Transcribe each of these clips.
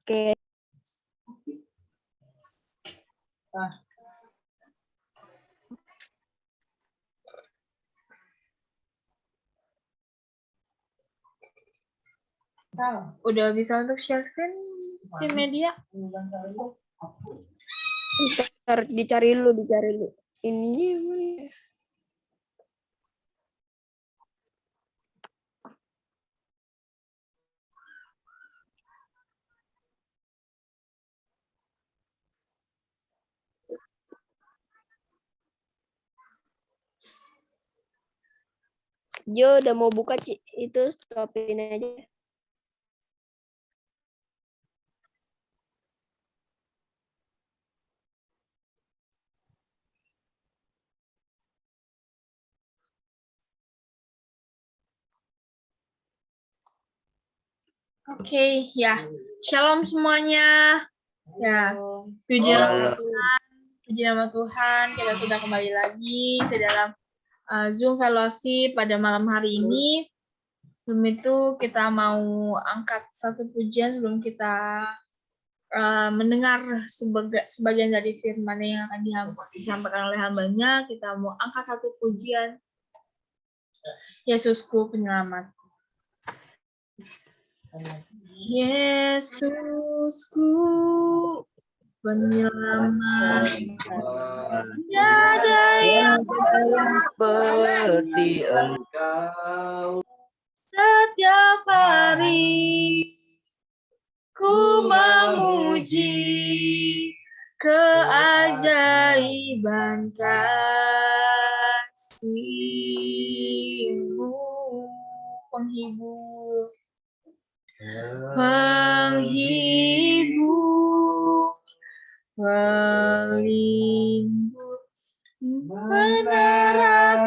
Oke. Udah bisa untuk share screen di media? Dicari lu. Ininya mana ya? Jo udah mau buka, Ci. Itu stopin aja. Oke, ya. Shalom semuanya. Ya, puji nama Tuhan, kita sudah kembali lagi ke dalam Zoom Fellowship pada malam hari ini. Sebelum itu kita mau angkat satu pujian sebelum kita mendengar sebagian dari firman yang akan disampaikan oleh hambanya. Kita mau angkat satu pujian. Yesusku penyelamat. Yesusku penyelamat, tiada yang seperti Engkau. Setiap hari ku memuji keajaiban kasih-Mu, penghibur, pelindung, menara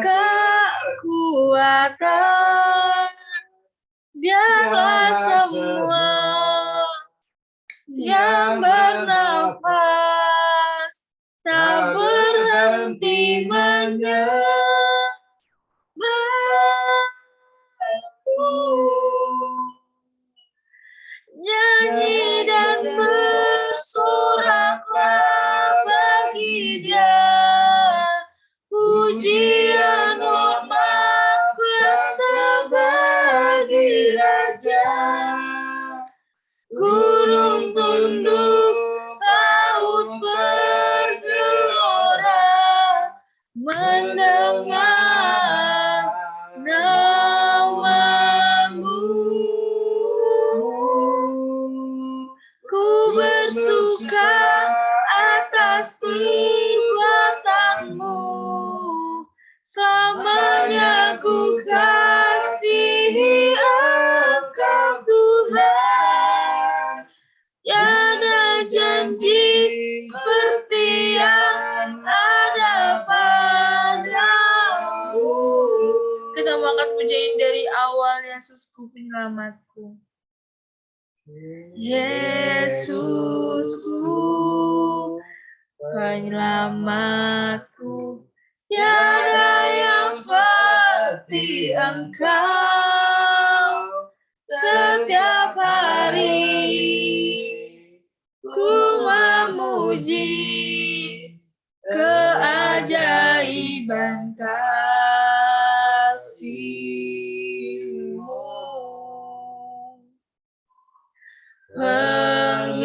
kekuatan, biarlah semua yang bernafas tak berhenti menyembah-Mu. Nyanyi dan bersoraklah bagi Dia, pujian hormat bersabadi Raja. Gunung tunduk, laut bergelora, mendengar nama-Mu. Ku bersuka atas perbuatan-Mu, selamanya ku kasihi Engkau Tuhan. Tiada janji seperti yang ada padamu. Kita mau angkat pujian dari awal, Yesusku penyelamatku. Yesusku penyelamatku, tiada yang seperti Engkau. Setiap hari ku memuji keajaiban kasih-Mu, penghibur,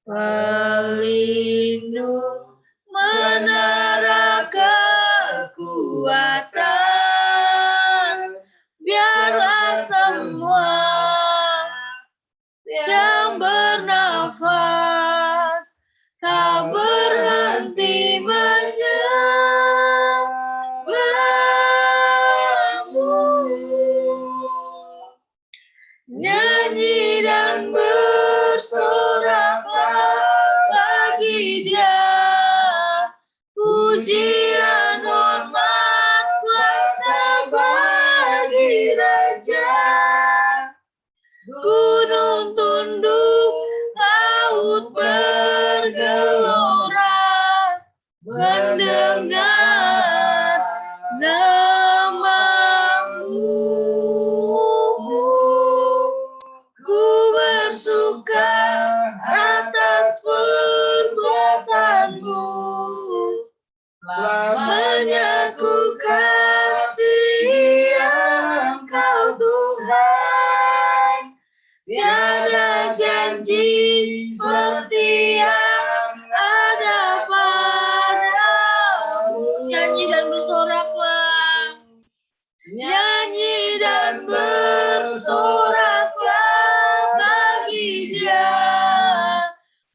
pelindung, menara kekuatan, biarlah semua yang bernafas tak berhenti menyembah-Mu. Nyanyi dan bersoraklah bagi Dia, pujian hormat kuasa bagi Raja. Gunung tunduk, laut bergelora, mendengar nama-Mu. Ku Tiada janji seperti yang ada padamu. Nyanyi dan bersoraklah. Nyanyi dan bersoraklah bagi Dia.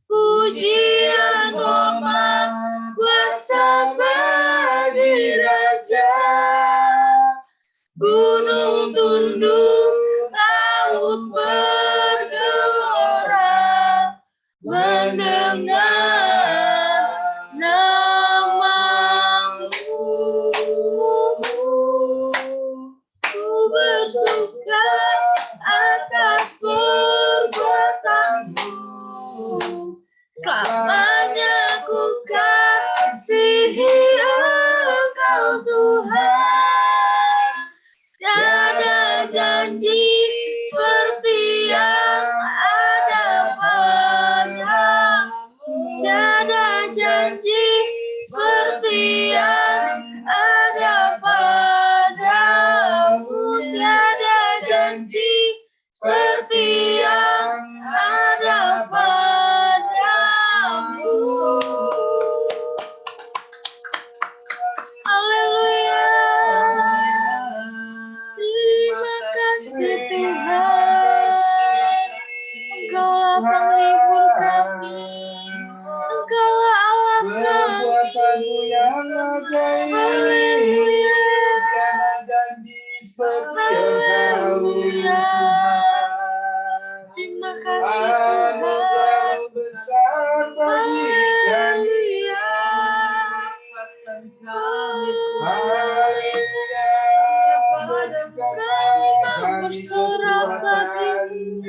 Pujian hormat kuasa bagi Raja. Gunung tunduk, laut bergelora, mendengar namamu. Ku bersuka atas perbuatanmu. Selamanya ku kasihi Engkau Tuhan. Tiada janji seperti yang ada padamu. Tiada janji seperti yang ada padamu. Tiada janji seperti yang ada padamu. Haleluya. Terima kasih Tuhan. Engkaulah penghibur kami. Engkaulah Allah kami. Perbuatanmu yang ajaib. Haleluya. Tiada janji seperti Haleluya. Tuhan. Terima kasih Tuhan. Anugerah besar bagi kami. Haleluya. Kami mau bersorak bagimu.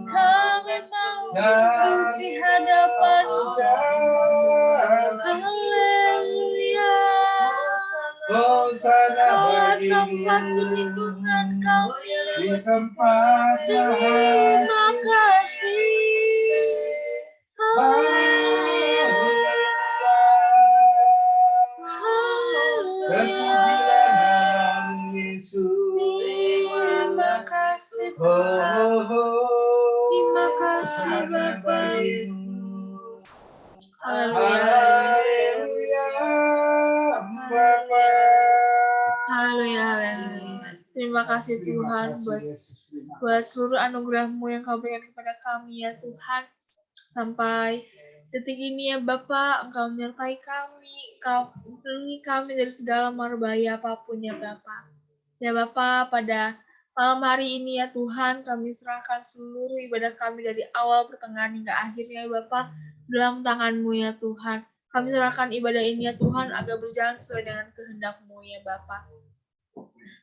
Kami mau duduk di hadapan-Mu. Haleluya. Hosana Kaulah bagi tempat perlindungan kami. di tempat Terima kasih. Haleluya. Terpujilah namamu Yesus. Terima kasih Oh, Tuhan. oh, oh. Terima kasih Bapa. Haleluya. Haleluya, Bapa. Haleluya. Haleluya. Terima kasih Tuhan buat seluruh anugerah-Mu yang Kau berikan kepada kami ya Tuhan. Sampai detik ini ya Bapa, Engkau menyertai kami, Engkau melindungi kami dari segala marbahaya apapun ya Bapa. Ya Bapa, pada malam hari ini ya Tuhan, kami serahkan seluruh ibadah kami dari awal, pertengahan hingga akhirnya ya Bapa, dalam tangan-Mu ya Tuhan. Kami serahkan ibadah ini ya Tuhan, agar berjalan sesuai dengan kehendak-Mu ya Bapa.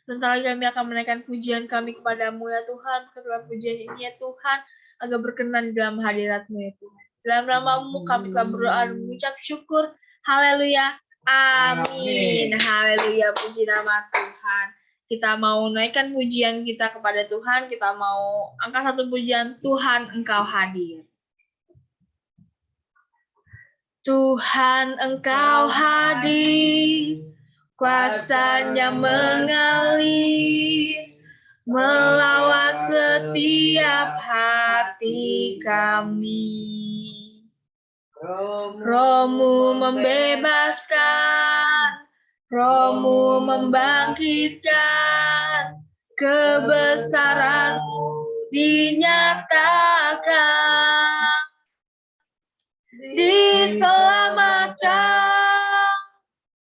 Sebentar lagi kami akan menaikkan pujian kami kepadamu ya Tuhan. Setelah pujian ini ya Tuhan, agar berkenan di dalam hadirat-Mu ya Tuhan. Dalam nama-Mu kami telah berdoa dan mengucap syukur. Haleluya. Amin. Haleluya. Puji nama Tuhan. Kita mau naikkan pujian kita kepada Tuhan. Kita mau angkat satu pujian, Tuhan Engkau hadir. Tuhan Engkau hadir, kuasa-Nya mengalir, melawat setiap hati kami. Roh-Mu membebaskan, Roh-Mu membangkitkan, kebesaran-Mu dinyatakan. Diselamatkan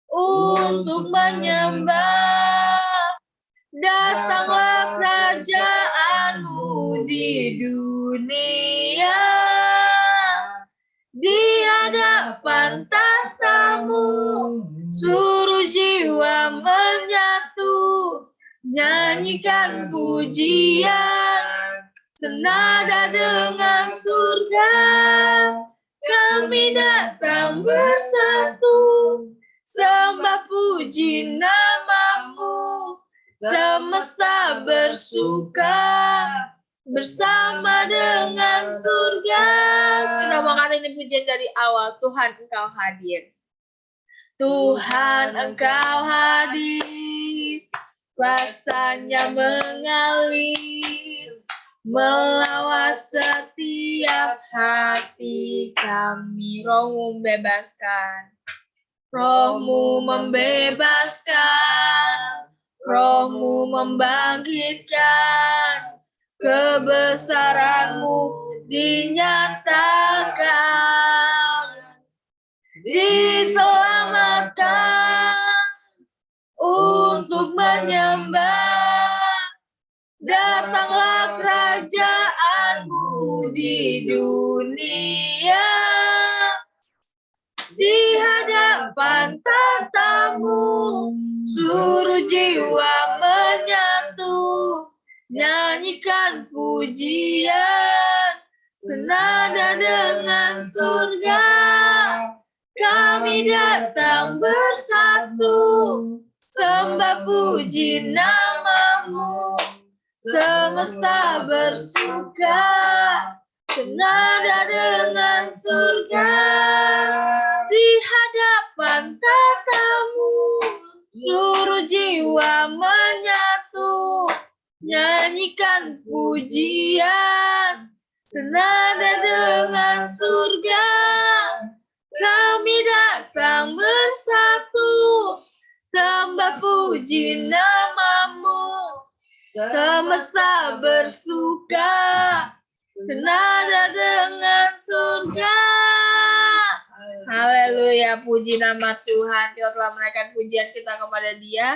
untuk menyembah, datanglah kerajaan-Mu di dunia. Di hadapan tahta-Mu seluruh jiwa menyatu, nyanyikan pujian senada dengan surga. Kami datang bersatu, sembah puji nama-Mu, semesta bersuka bersama dengan surga. Kita mau kata ini pujian dari awal. Tuhan Engkau hadir. Tuhan Engkau hadir, kuasa-Nya mengalir, melawat setiap hati kami. Rohmu membebaskan, Rohmu membebaskan, Rohmu membangkitkan, kebesaran-Mu dinyatakan, diselamatkan untuk menyembah. Datanglah kerajaan-Mu di dunia, di hadapan tatamu, seluruh jiwa menyatu, nyanyikan pujian, senada dengan surga. Kami datang bersatu, sembah puji nama-Mu. Semesta bersuka, senada dengan surga. Di hadapan tatamu, seluruh jiwa menyatu, nyanyikan pujian, senada dengan surga. Kami datang bersatu, sembah puji nama-Mu. Semesta bersuka, senada dengan surga. Haleluya, puji nama Tuhan. Kita telah menaikkan pujian kita kepada Dia.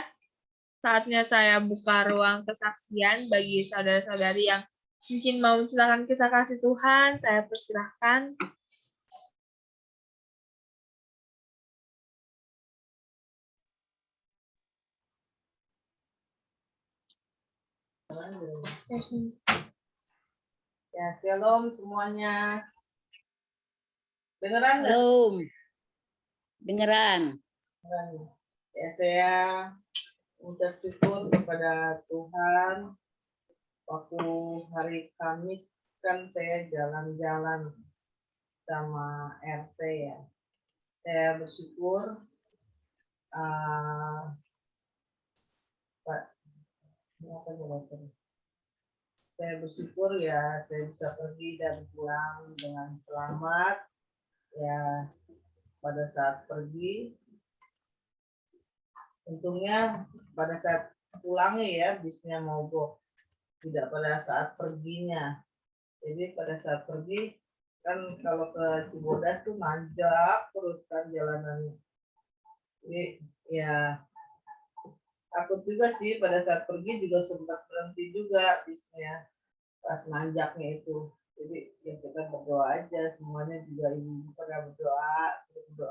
Saatnya saya buka ruang kesaksian bagi saudara-saudari yang mungkin mau menceritakan kisah kasih Tuhan. Saya persilahkan. Ya, shalom semuanya. Dengeran nggak? Belum. Dengeran. Ya, saya ucap syukur kepada Tuhan. Waktu hari Kamis kan saya jalan-jalan sama RT ya. Saya bersyukur saya bersyukur ya saya bisa pergi dan pulang dengan selamat. Ya, pada saat pergi, untungnya pada saat pulangnya ya bisnya mogok, tidak pada saat perginya. Jadi pada saat pergi kan kalau ke Cibodas tuh nanjak terus kan jalanannya. Jadi ya takut juga sih pada saat pergi juga sempat berhenti juga bisnya pas nanjaknya itu. Jadi ya kita berdoa aja, semuanya juga ibu pada berdoa gitu.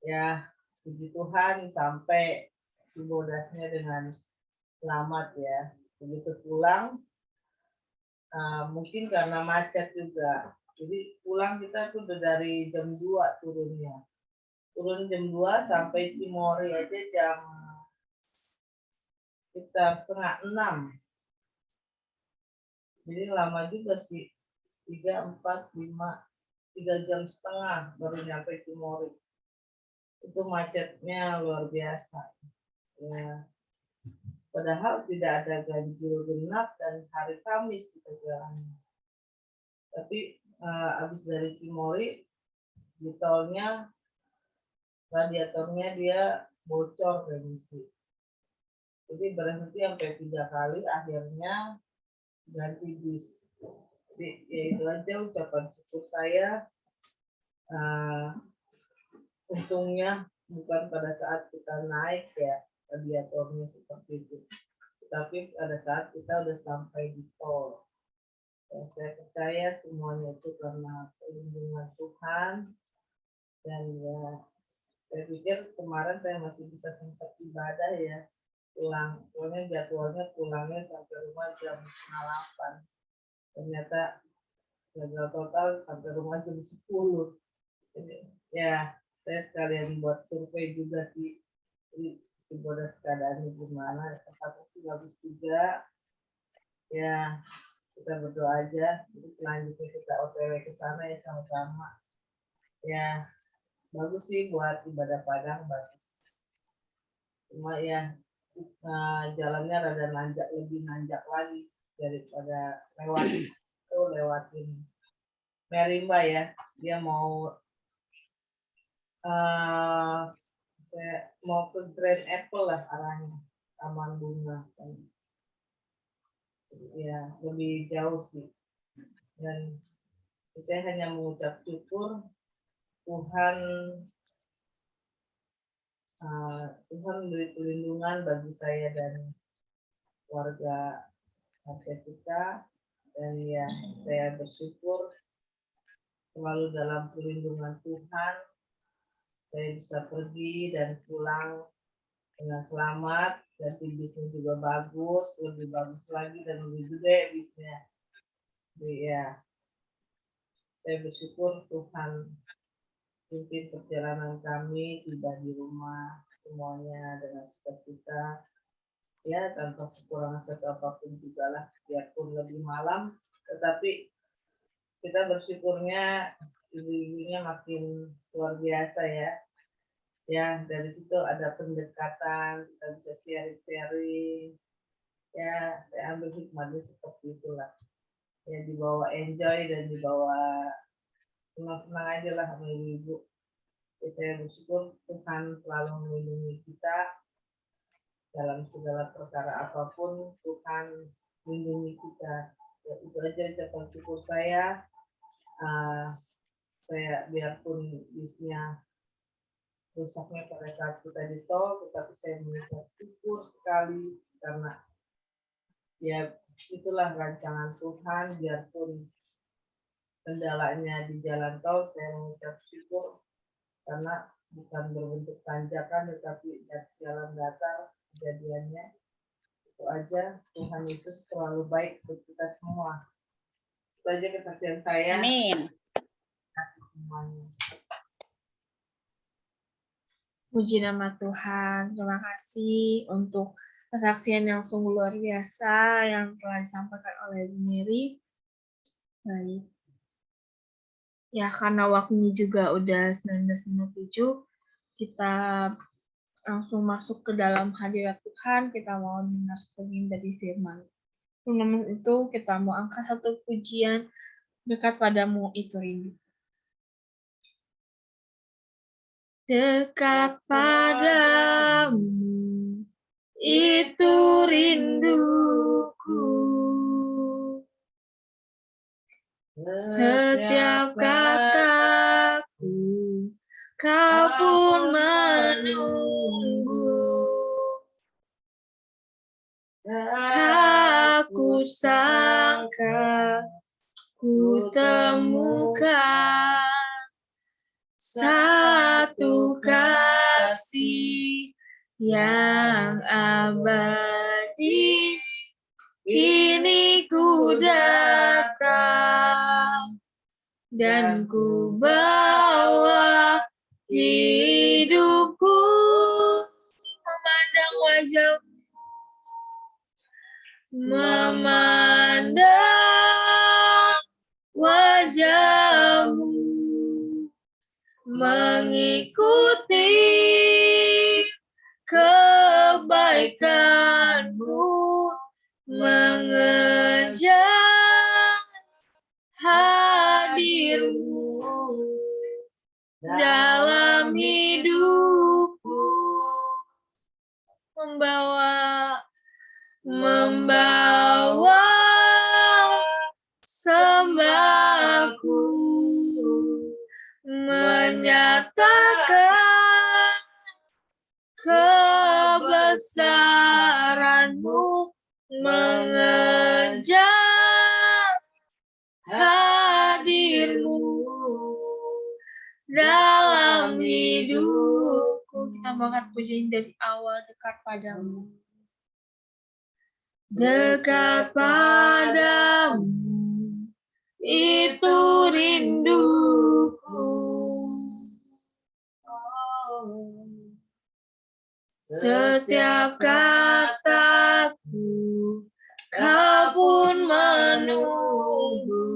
Ya puji Tuhan sampai Cibodasnya dengan selamat ya. Begitu pulang mungkin karena macet juga. Jadi pulang kita tuh udah dari jam 2 turunnya. Turun jam 2 sampai Cimory aja jam sekitar 5:30. Jadi lama juga sih. 3, 4, 5, 3 jam setengah baru nyampe Cimory. Itu macetnya luar biasa. Ya. Padahal tidak ada ganjil genap dan hari Kamis kita jalan. Tapi habis dari Cimory di tolnya radiatornya dia bocor remisi. Jadi berhenti sampai 3 kali, akhirnya ganti bis. Jadi ya itu aja ucapan syukur saya. Untungnya bukan pada saat kita naik ya radiatornya seperti itu, tapi pada saat kita udah sampai di tol. Ya, saya percaya semuanya itu karena perlindungan Tuhan. Dan ya saya pikir kemarin saya masih bisa sempat ibadah ya, pulang, soalnya jadwalnya pulangnya sampai rumah jam 8. Ternyata gagal total sampai rumah jam 10. Jadi, ya saya sekalian buat survei juga sih, jadi Cibodas keadaannya gimana, tempatnya sih bagus juga. Ya kita berdoa aja, jadi selanjutnya kita OTW ke sana ya sama-sama. Ya bagus sih buat ibadah Padang, bagus. Cuma ya jalannya rada nanjak, lebih nanjak lagi. daripada lewatin Merimba ya. Dia mau saya mau ke Grand Apple lah arahnya, Taman Bunga kan. Ya lebih jauh sih. Dan saya hanya mengucap syukur Tuhan beri perlindungan bagi saya dan warga kita, dan ya saya bersyukur selalu dalam perlindungan Tuhan. Saya bisa pergi dan pulang dengan selamat, dan bisnis juga bagus, lebih bagus lagi dan lebih gede bisnisnya. Jadi ya, saya bersyukur Tuhan pimpin perjalanan kami, tiba di rumah semuanya dengan sukacita. Ya, tanpa kekurangan satu apapun juga lah, biarpun lebih malam, tetapi kita bersyukurnya ibu-ibunya makin luar biasa ya. Ya, dari situ ada pendekatan, kita bisa sharing. Ya, saya ambil hikmahnya seperti itulah. Ya, dibawa enjoy dan dibawa senang-senang aja lah sama ibu-ibu. Ya, saya bersyukur Tuhan selalu melindungi kita dalam segala perkara apapun. Tuhan melindungi kita. Ya, itu aja ucapan syukur saya. Saya biarpun bisnisnya rusaknya pada saat kita di tol, tetapi saya mengucap syukur sekali karena ya itulah rancangan Tuhan. Biarpun kendalanya di jalan tol, saya mengucap syukur karena bukan berbentuk tanjakan tetapi jalan datar kejadiannya. Itu aja. Tuhan Yesus selalu baik untuk kita semua. Itu aja kesaksian saya. Amin. Semuanya. Puji nama Tuhan. Terima kasih untuk kesaksian yang sungguh luar biasa yang telah disampaikan oleh Bu Mary. Baik. Ya, karena waktunya juga udah 19.57, kita langsung masuk ke dalam hadirat Tuhan. Kita mau dengar sebagian dari firman. Sebelum itu, kita mau angkat satu pujian, dekat padamu itu rindu. Dekat padamu itu rinduku, setiap kataku kau pun menunggu. Aku sangka ku temukan satu kasih yang abadi. Kini ku datang dan ku bawa hidupku memandang wajahmu, memandang wajahmu, mengikuti kebaikanmu, mengejar hadirmu dalam hidupku, membawa sembahku, menyatakan kebesaranmu, mengejar hadirmu dalam hidupku. Kita angkat pujian dari awal, dekat padamu. Dekat padamu itu rinduku. Setiap kataku kau pun menunggu.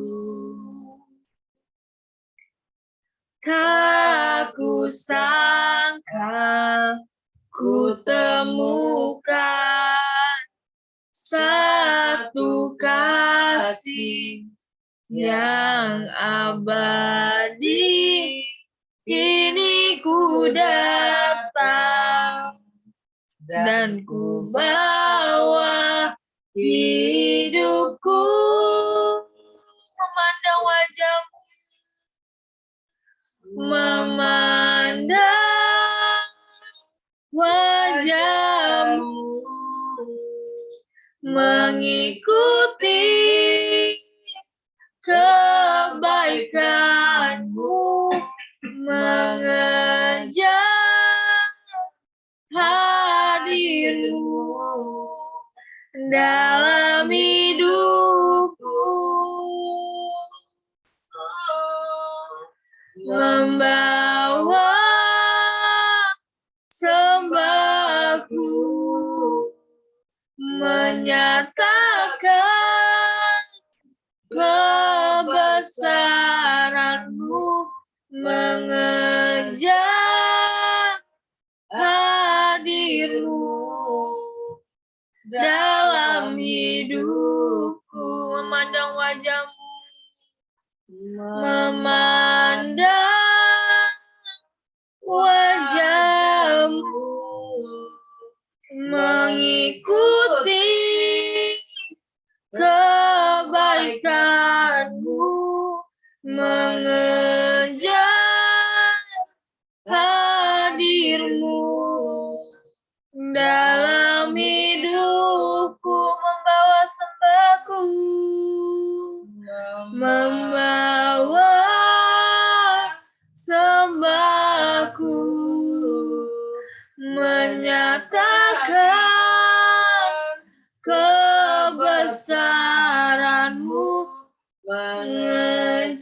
Tak ku sangka ku temukan satu kata yang abadi, kini ku datang dan ku bawa hidupku memandang wajahmu, memandang wajahmu, mengikuti kebaikanmu, mengejar hadirmu dalam hidupku, membawa sembahku, menyatakan kebesaranmu, mengejar hadirmu dalam hidupku, memandang wajahmu, memandang wajahmu, mengikuti kebaikanmu, mengejar hadirmu dalam hidupku, membawa sembahku, membawa sembahku, menyatakan kebesaranmu, mengejar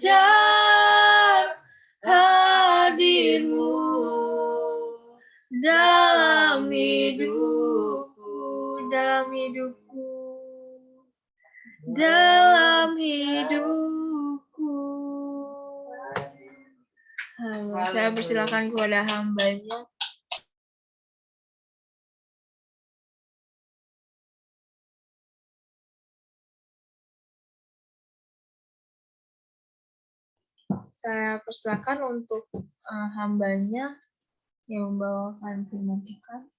hadirmu dalam hidupku, dalam hidupku, dalam hidupku. Saya persilakan kepada hambanya. Saya persilakan untuk hambanya yang membawakan firman Tuhan.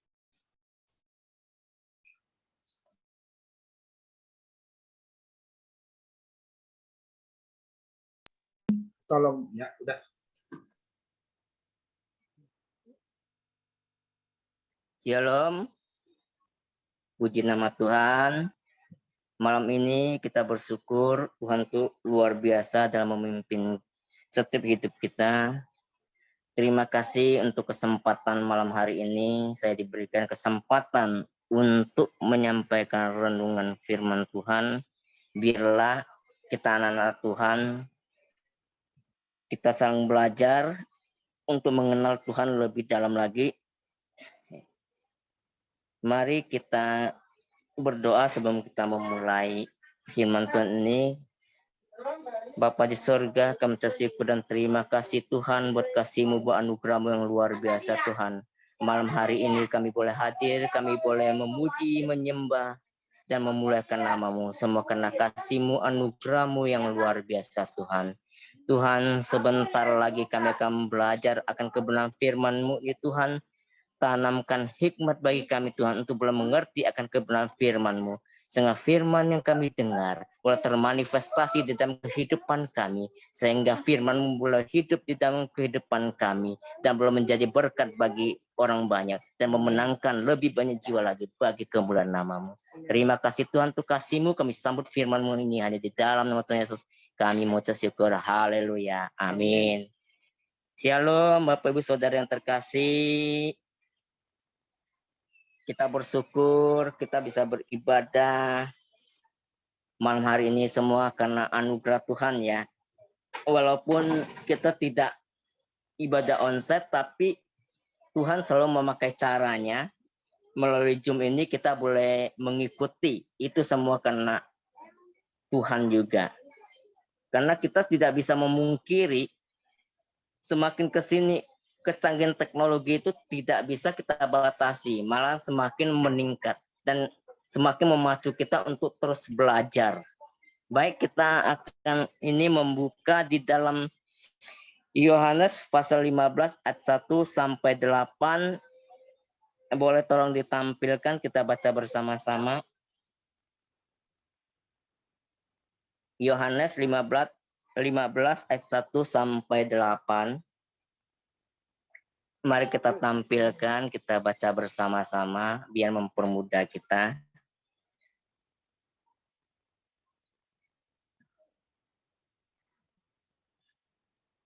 Tolong ya, udah. Shalom, puji nama Tuhan. Malam ini kita bersyukur Tuhan itu luar biasa dalam memimpin setiap hidup kita. Terima kasih untuk kesempatan malam hari ini. Saya diberikan kesempatan untuk menyampaikan renungan firman Tuhan. Biarlah kita anak-anak Tuhan, kita saling belajar untuk mengenal Tuhan lebih dalam lagi. Mari kita berdoa sebelum kita memulai firman Tuhan ini. Bapa di sorga, kami bersyukur dan terima kasih Tuhan buat kasih-Mu, buat anugerah-Mu yang luar biasa Tuhan. Malam hari ini kami boleh hadir, kami boleh memuji, menyembah, dan memuliakan nama-Mu. Semua karena kasih-Mu, anugerah-Mu yang luar biasa Tuhan. Tuhan, sebentar lagi kami akan belajar akan kebenaran firman-Mu ya Tuhan. Tanamkan hikmat bagi kami Tuhan untuk boleh mengerti akan kebenaran firman-Mu. Sehingga firman yang kami dengar boleh termanifestasi di dalam kehidupan kami. Sehingga firman-Mu boleh hidup di dalam kehidupan kami. Dan boleh menjadi berkat bagi orang banyak. Dan memenangkan lebih banyak jiwa lagi bagi kemuliaan nama-Mu. Terima kasih Tuhan untuk kasih-Mu. Kami sambut firman-Mu ini hanya di dalam nama Tuhan Yesus. Kami mengucap syukur. Haleluya. Amin. Shalom Bapak Ibu Saudara yang terkasih. Kita bersyukur kita bisa beribadah malam hari ini semua karena anugerah Tuhan ya. Walaupun kita tidak ibadah onsite, tapi Tuhan selalu memakai caranya. Melalui Zoom ini kita boleh mengikuti. Itu semua karena Tuhan juga. Karena kita tidak bisa memungkiri semakin ke sini kecanggihan teknologi itu tidak bisa kita batasi, malah semakin meningkat dan semakin memacu kita untuk terus belajar. Baik, kita akan ini membuka di dalam Yohanes pasal 15 ayat 1 sampai 8. Boleh tolong ditampilkan, kita baca bersama-sama. Yohanes 15 ayat 1 sampai 8. Mari kita tampilkan, kita baca bersama-sama biar mempermudah kita.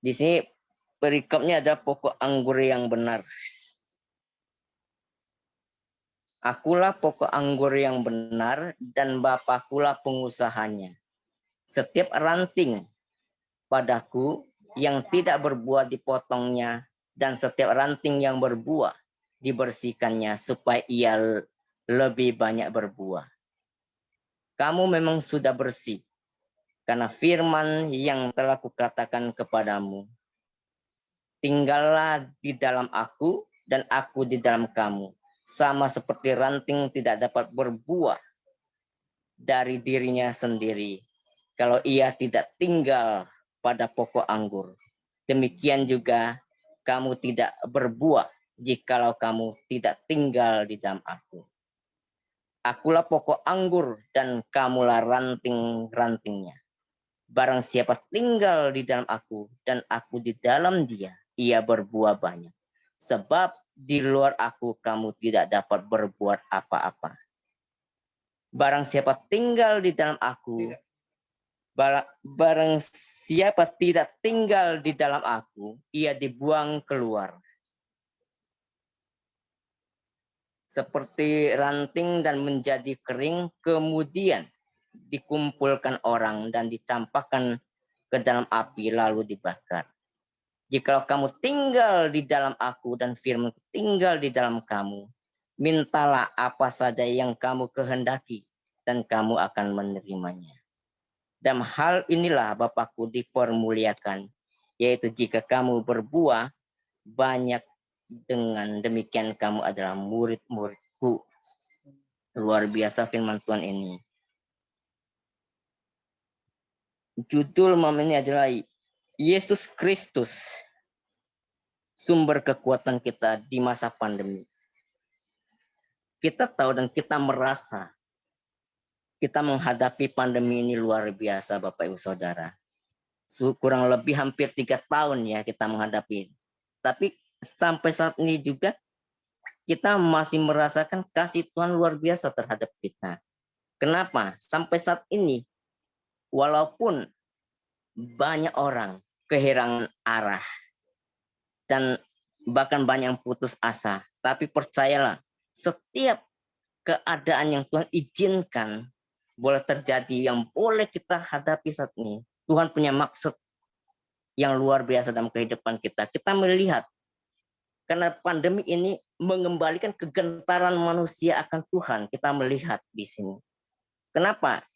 Di sini perikopnya ada pokok anggur yang benar. Akulah pokok anggur yang benar dan Bapakulah pengusahanya. Setiap ranting padaku yang tidak berbuah dipotongnya, dan setiap ranting yang berbuah dibersihkannya supaya ia lebih banyak berbuah. Kamu memang sudah bersih karena firman yang telah kukatakan kepadamu. Tinggallah di dalam aku dan aku di dalam kamu. Sama seperti ranting tidak dapat berbuah dari dirinya sendiri kalau ia tidak tinggal pada pokok anggur. Demikian juga kamu tidak berbuah jikalau kamu tidak tinggal di dalam aku. Akulah pokok anggur dan kamulah ranting-rantingnya. Barang siapa tinggal di dalam aku dan aku di dalam dia, ia berbuah banyak. Sebab di luar aku kamu tidak dapat berbuat apa-apa. Barang siapa tinggal di dalam aku, barang siapa tidak tinggal di dalam aku, ia dibuang keluar. Seperti ranting dan menjadi kering, kemudian dikumpulkan orang dan dicampakkan ke dalam api lalu dibakar. Jikalau kamu tinggal di dalam aku dan firman tinggal di dalam kamu, mintalah apa saja yang kamu kehendaki dan kamu akan menerimanya. Dan hal inilah Bapakku dipermuliakan, yaitu jika kamu berbuah banyak, dengan demikian kamu adalah murid-muridku. Luar biasa firman Tuhan ini. Judul malam ini adalah Yesus Kristus, sumber kekuatan kita di masa pandemi. Kita tahu dan kita merasa kita menghadapi pandemi ini luar biasa, Bapak Ibu Saudara. Kurang lebih hampir 3 tahun ya kita menghadapi. Tapi sampai saat ini juga kita masih merasakan kasih Tuhan luar biasa terhadap kita. Kenapa? Sampai saat ini, walaupun banyak orang kehilangan arah dan bahkan banyak yang putus asa, tapi percayalah, setiap keadaan yang Tuhan izinkan boleh terjadi, yang boleh kita hadapi saat ini, Tuhan punya maksud yang luar biasa dalam kehidupan kita. Kita melihat karena pandemi ini mengembalikan kegentaran manusia akan Tuhan. Kita melihat di sini. Kenapa?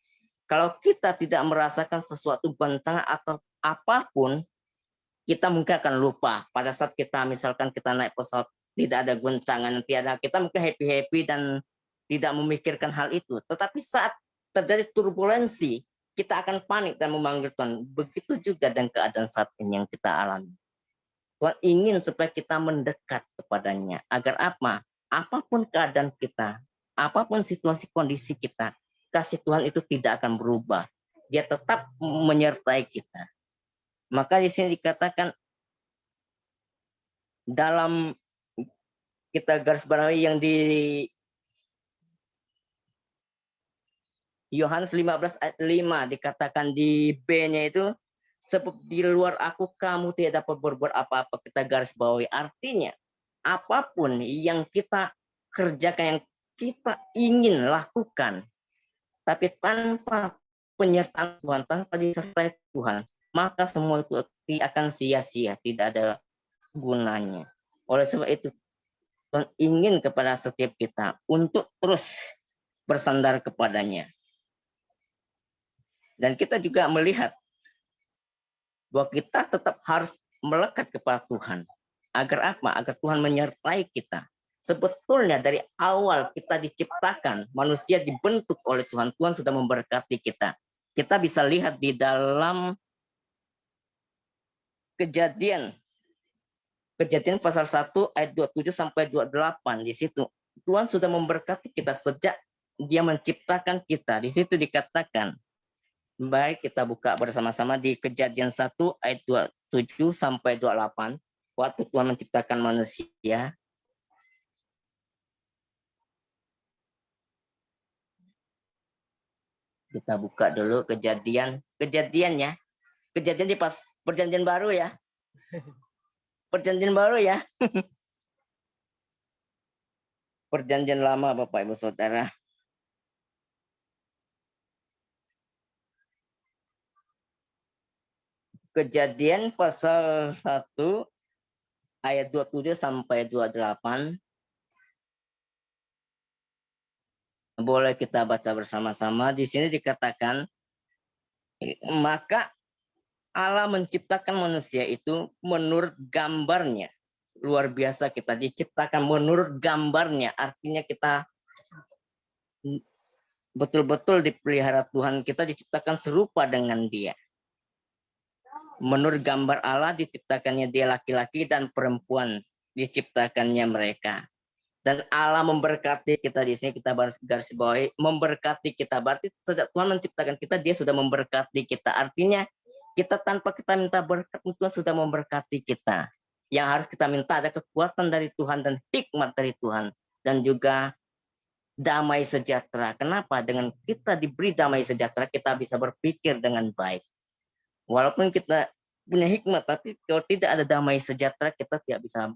Kalau kita tidak merasakan sesuatu bencana atau apapun, kita mungkin akan lupa. Pada saat kita misalkan kita naik pesawat, tidak ada goncangan, kita mungkin happy-happy dan tidak memikirkan hal itu. Tetapi saat terjadi turbulensi, kita akan panik dan memanggil Tuhan. Begitu juga dengan keadaan saat ini yang kita alami. Tuhan ingin supaya kita mendekat kepadanya. Agar apa? Apapun keadaan kita, apapun situasi kondisi kita, kasih Tuhan itu tidak akan berubah. Dia tetap menyertai kita. Maka di sini dikatakan dalam kita garis bawahi yang di Yohanes 15 ayat 5 dikatakan di B-nya itu, sebab di luar aku kamu tidak dapat berbuat apa-apa. Kita garis bawahi, artinya apapun yang kita kerjakan, yang kita ingin lakukan, tapi tanpa penyertaan Tuhan, tanpa disertai Tuhan, maka semua itu akan sia-sia, tidak ada gunanya. Oleh sebab itu, Tuhan ingin kepada setiap kita untuk terus bersandar kepadanya. Dan kita juga melihat bahwa kita tetap harus melekat kepada Tuhan. Agar apa? Agar Tuhan menyertai kita. Sebetulnya dari awal kita diciptakan, manusia dibentuk oleh Tuhan. Tuhan sudah memberkati kita. kita bisa lihat di dalam Kejadian pasal 1 ayat 27 sampai 28. Di situ Tuhan sudah memberkati kita sejak Dia menciptakan kita. Di situ dikatakan, baik kita buka bersama-sama di Kejadian 1 ayat 27 sampai 28. Waktu Tuhan menciptakan manusia, kita buka dulu kejadiannya. Kejadian di pas perjanjian baru ya. Perjanjian baru ya. Perjanjian lama Bapak Ibu Saudara. Kejadian pasal 1 ayat 27 sampai 28. Boleh kita baca bersama-sama. Di sini dikatakan, maka Allah menciptakan manusia itu menurut gambarnya. Luar biasa, kita diciptakan menurut gambarnya. Artinya kita betul-betul dipelihara Tuhan. Kita diciptakan serupa dengan Dia. Menurut gambar Allah diciptakannya dia laki-laki dan perempuan. Diciptakannya mereka. Dan Allah memberkati kita. Di sini kita garis bawahi, memberkati kita. Berarti sejak Tuhan menciptakan kita, Dia sudah memberkati kita. Artinya kita tanpa kita minta berkat, Tuhan sudah memberkati kita. Yang harus kita minta ada kekuatan dari Tuhan dan hikmat dari Tuhan. Dan juga damai sejahtera. Kenapa? Dengan kita diberi damai sejahtera, kita bisa berpikir dengan baik. Walaupun kita punya hikmat, tapi kalau tidak ada damai sejahtera, kita tidak bisa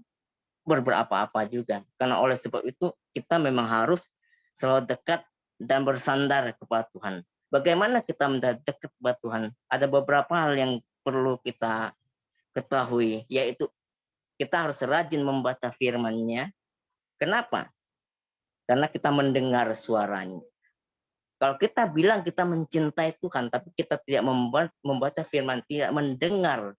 berbuat apa-apa juga. Karena oleh sebab itu, kita memang harus selalu dekat dan bersandar kepada Tuhan. Bagaimana kita mendekat kepada Tuhan? Ada beberapa hal yang perlu kita ketahui, yaitu kita harus rajin membaca firman-Nya. Kenapa? Karena kita mendengar suaranya. Kalau kita bilang kita mencintai Tuhan, tapi kita tidak membaca firman, tidak mendengar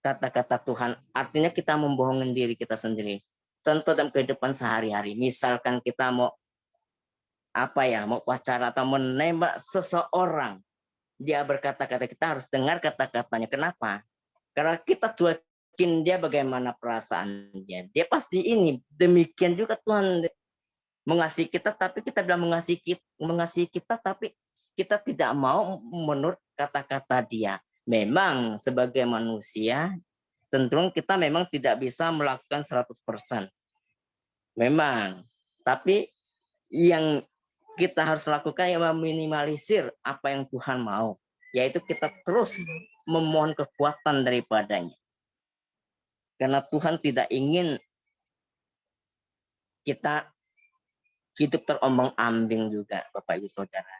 kata-kata Tuhan, artinya kita membohongin diri kita sendiri. Contoh dalam kehidupan sehari-hari, misalkan kita mau mau pacaran atau menembak seseorang, dia berkata-kata, kita harus dengar kata-katanya. Kenapa? Karena kita cuekin dia bagaimana perasaan dia. Dia pasti ini. Demikian juga Tuhan mengasihi kita, tapi kita bilang mengasihi kita, tapi kita tidak mau menurut kata-kata dia. Memang sebagai manusia, tentu kita memang tidak bisa melakukan 100%. Memang. Tapi yang kita harus lakukan yang meminimalisir apa yang Tuhan mau. Yaitu kita terus memohon kekuatan daripadanya. Karena Tuhan tidak ingin kita hidup terombang-ambing juga, Bapak Ibu Saudara.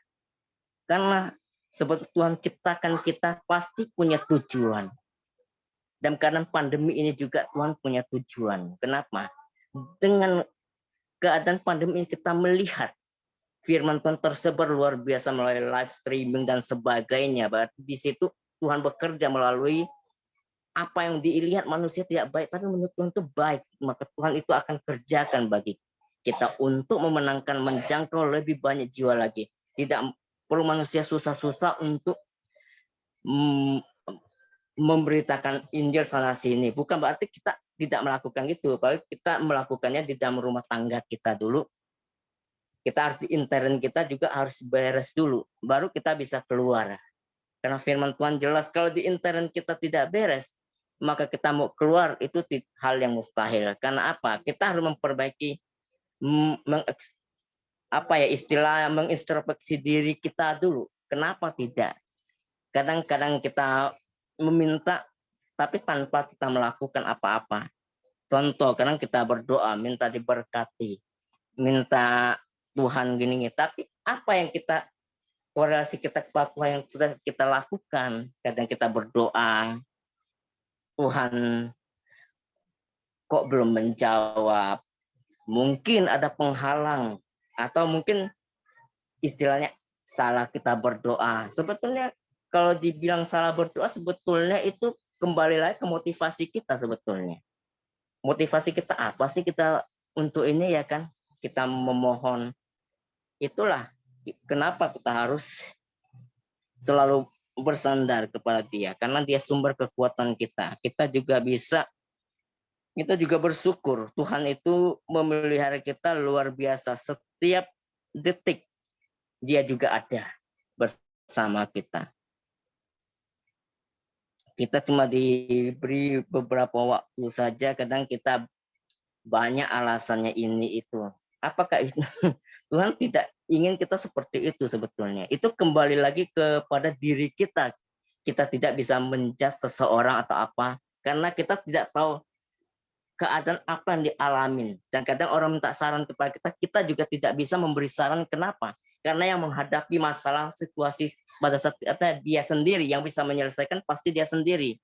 Karena sebab Tuhan ciptakan kita pasti punya tujuan. Dan karena pandemi ini juga Tuhan punya tujuan. Kenapa? Dengan keadaan pandemi ini kita melihat firman Tuhan tersebar luar biasa melalui live streaming dan sebagainya. Berarti di situ Tuhan bekerja melalui apa yang dilihat manusia tidak baik, tapi menurut Tuhan itu baik. Maka Tuhan itu akan kerjakan bagi kita untuk memenangkan, menjangkau lebih banyak jiwa lagi. Tidak perlu manusia susah-susah untuk memberitakan Injil sana sini. Bukan berarti kita tidak melakukan itu. Kalau kita melakukannya di dalam rumah tangga kita dulu. Kita harus intern kita juga harus beres dulu. Baru kita bisa keluar. Karena firman Tuhan jelas kalau di intern kita tidak beres, maka kita mau keluar itu hal yang mustahil. Karena apa? Kita harus memperbaiki mengintrospeksi diri kita dulu. Kenapa tidak? Kadang-kadang kita meminta tapi tanpa kita melakukan apa-apa. Contoh, kadang kita berdoa minta diberkati, minta Tuhan gini, tapi apa yang kita korelasi kita kepada Tuhan yang sudah kita lakukan? Kadang kita berdoa, Tuhan kok belum menjawab? Mungkin ada penghalang atau mungkin istilahnya salah kita berdoa. Sebetulnya kalau dibilang salah berdoa, sebetulnya itu kembali lagi ke motivasi kita sebetulnya. Motivasi kita apa sih kita untuk ini ya kan? Kita memohon. Itulah kenapa kita harus selalu bersandar kepada Dia karena Dia sumber kekuatan kita. Kita juga bersyukur Tuhan itu memelihara kita luar biasa. Setiap detik Dia juga ada bersama kita. Kita cuma diberi beberapa waktu saja, kadang kita banyak alasannya ini itu. Apakah itu Tuhan tidak ingin kita seperti itu sebetulnya? Itu kembali lagi kepada diri kita. Kita tidak bisa menjudge seseorang atau apa karena kita tidak tahu keadaan apa yang dialamin. Dan kadang orang minta saran kepada kita, kita juga tidak bisa memberi saran. Kenapa? Karena yang menghadapi masalah situasi pada saat dia sendiri, yang bisa menyelesaikan pasti dia sendiri.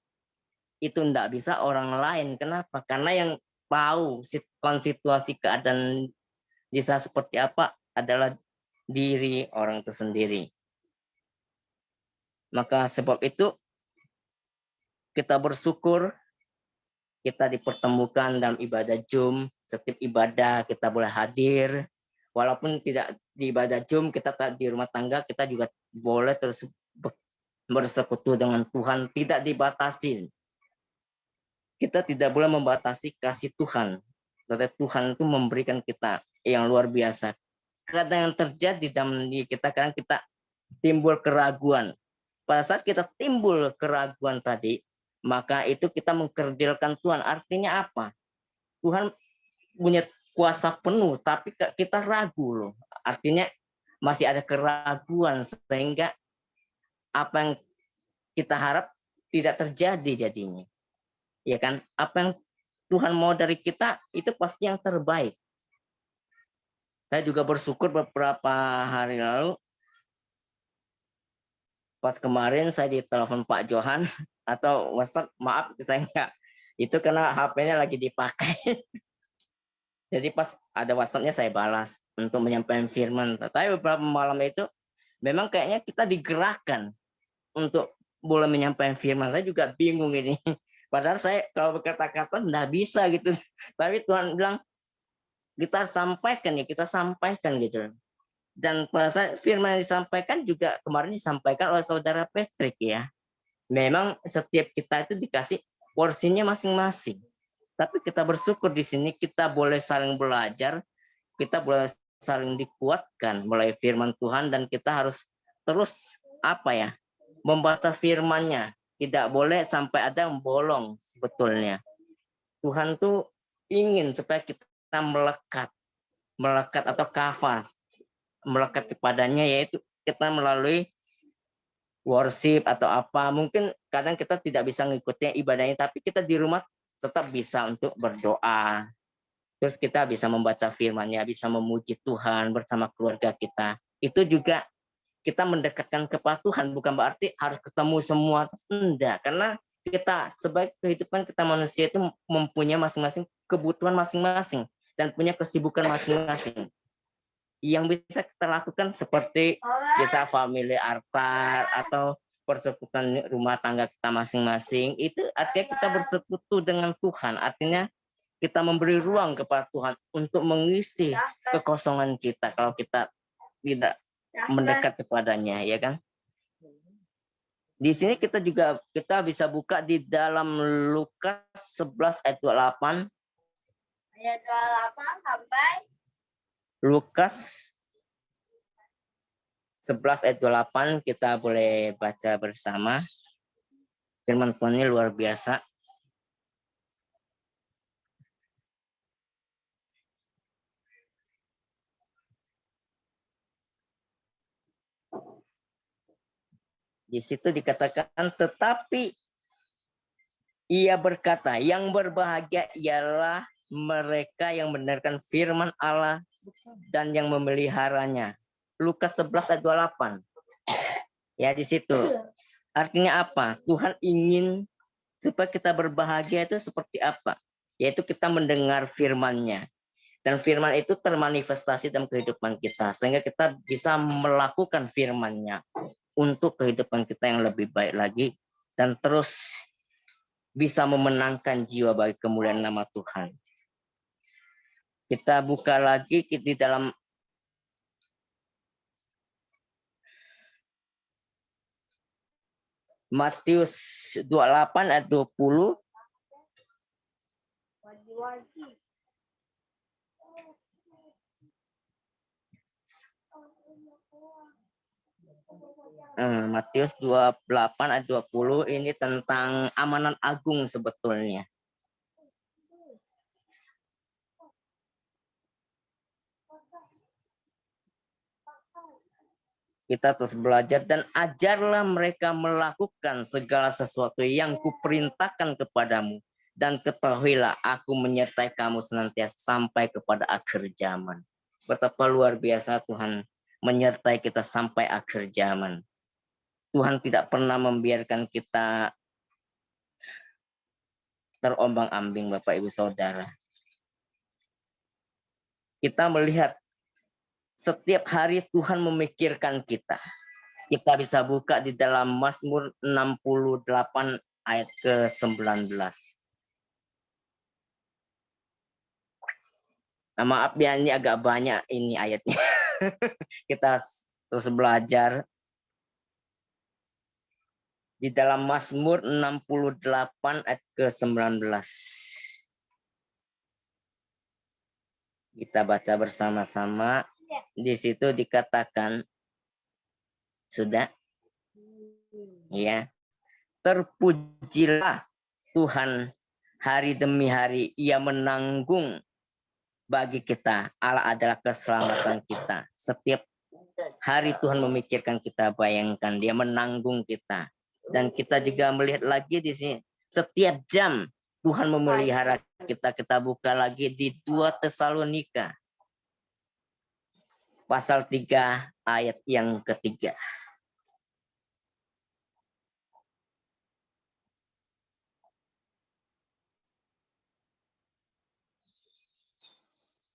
Itu tidak bisa orang lain. Kenapa? Karena yang tahu situasi keadaan bisa seperti apa adalah diri orang itu sendiri. Maka sebab itu kita bersyukur kita dipertemukan dalam ibadah Zoom. Setiap ibadah kita boleh hadir. Walaupun tidak di ibadah Zoom, kita di rumah tangga, kita juga boleh terus bersekutu dengan Tuhan. Tidak dibatasi. Kita tidak boleh membatasi kasih Tuhan. Tetapi Tuhan itu memberikan kita yang luar biasa. Kadang yang terjadi dalam diri kita, kadang kita timbul keraguan. Pada saat kita timbul keraguan tadi, maka itu kita mengkerdilkan Tuhan. Artinya apa? Tuhan punya kuasa penuh, tapi kita ragu loh. Artinya masih ada keraguan sehingga apa yang kita harap tidak terjadi jadinya. Ya kan? Apa yang Tuhan mau dari kita itu pasti yang terbaik. Saya juga bersyukur beberapa hari lalu pas kemarin saya ditelepon Pak Johan atau WhatsApp, maaf saya enggak. Itu karena HP-nya lagi dipakai. Jadi pas ada WhatsApp-nya saya balas untuk menyampaikan firman. Tapi beberapa malam itu memang kayaknya kita digerakkan untuk boleh menyampaikan firman. Saya juga bingung ini. Padahal saya kalau berkata-kata enggak bisa gitu. Tapi Tuhan bilang kita sampaikan ya, kita sampaikan gitu. Dan pada saat firman yang disampaikan juga kemarin disampaikan oleh saudara Patrick ya. Memang setiap kita itu dikasih porsinya masing-masing. Tapi kita bersyukur di sini kita boleh saling belajar, kita boleh saling dikuatkan melalui firman Tuhan dan kita harus terus membaca firman-Nya. Tidak boleh sampai ada yang bolong sebetulnya. Tuhan tuh ingin supaya kita melekat atau kafah, melekat kepadanya, yaitu kita melalui worship atau apa. Mungkin kadang kita tidak bisa mengikuti ibadahnya, tapi kita di rumah tetap bisa untuk berdoa. Terus kita bisa membaca firman-Nya, bisa memuji Tuhan bersama keluarga kita. Itu juga kita mendekatkan kepada Tuhan, bukan berarti harus ketemu semua. Enggak, karena kita sebagai kehidupan kita manusia itu mempunyai masing-masing kebutuhan masing-masing dan punya kesibukan masing-masing. Yang bisa kita lakukan seperti bisa family altar atau persekutuan rumah tangga kita masing-masing, itu artinya kita bersekutu dengan Tuhan. Artinya kita memberi ruang kepada Tuhan untuk mengisi kekosongan kita kalau kita tidak mendekat kepadanya, ya kan? Di sini kita bisa buka di dalam Lukas 11 ayat 28. Ayat 28 sampai Lukas 11 ayat 28 kita boleh baca bersama. Firman Tuhan ini luar biasa. Di situ dikatakan, tetapi ia berkata, yang berbahagia ialah mereka yang mendengarkan firman Allah dan yang memeliharanya. Lukas 11 ayat 28. Ya, di situ. Artinya apa? Tuhan ingin supaya kita berbahagia itu seperti apa? Yaitu kita mendengar firman-Nya. Dan firman itu termanifestasi dalam kehidupan kita. Sehingga kita bisa melakukan firman-Nya untuk kehidupan kita yang lebih baik lagi. Dan terus bisa memenangkan jiwa bagi kemuliaan nama Tuhan. Kita buka lagi di dalam Matius 28 ayat 20. Matius 28 ayat 20 ini tentang amanat agung sebetulnya. Kita terus belajar dan ajarlah mereka melakukan segala sesuatu yang kuperintahkan kepadamu. Dan ketahuilah aku menyertai kamu senantiasa sampai kepada akhir zaman. Betapa luar biasa Tuhan menyertai kita sampai akhir zaman. Tuhan tidak pernah membiarkan kita terombang-ambing Bapak Ibu Saudara. Kita melihat setiap hari Tuhan memikirkan kita. Kita bisa buka di dalam Mazmur 68 ayat ke-19. Nah, maaf ya, ini agak banyak ini ayatnya. Kita terus belajar. Di dalam Mazmur 68 ayat ke-19. Kita baca bersama-sama. Di situ dikatakan, sudah? Ya. Terpujilah Tuhan hari demi hari. Ia menanggung bagi kita. Allah adalah keselamatan kita. Setiap hari Tuhan memikirkan kita, bayangkan dia menanggung kita. Dan kita juga melihat lagi di sini, setiap jam Tuhan memelihara kita. Kita buka lagi di 2 Tesalonika pasal 3 ayat yang ketiga.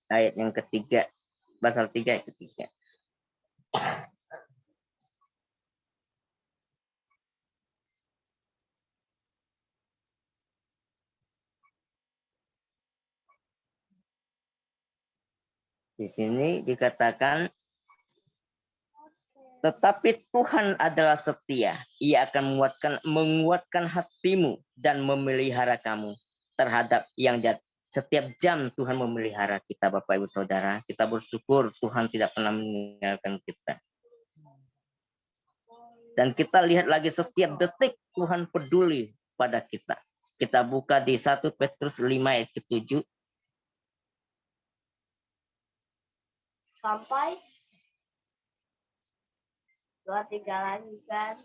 Ayat yang ketiga, pasal 3 ayat ketiga. Di sini dikatakan, tetapi Tuhan adalah setia. Ia akan menguatkan hatimu dan memelihara kamu terhadap yang jahat. Setiap jam Tuhan memelihara kita, Bapak Ibu Saudara. Kita bersyukur Tuhan tidak pernah meninggalkan kita. Dan kita lihat lagi setiap detik Tuhan peduli pada kita. Kita buka di 1 Petrus 5 ayat ke-7. Sampai 2-3 lagi kan.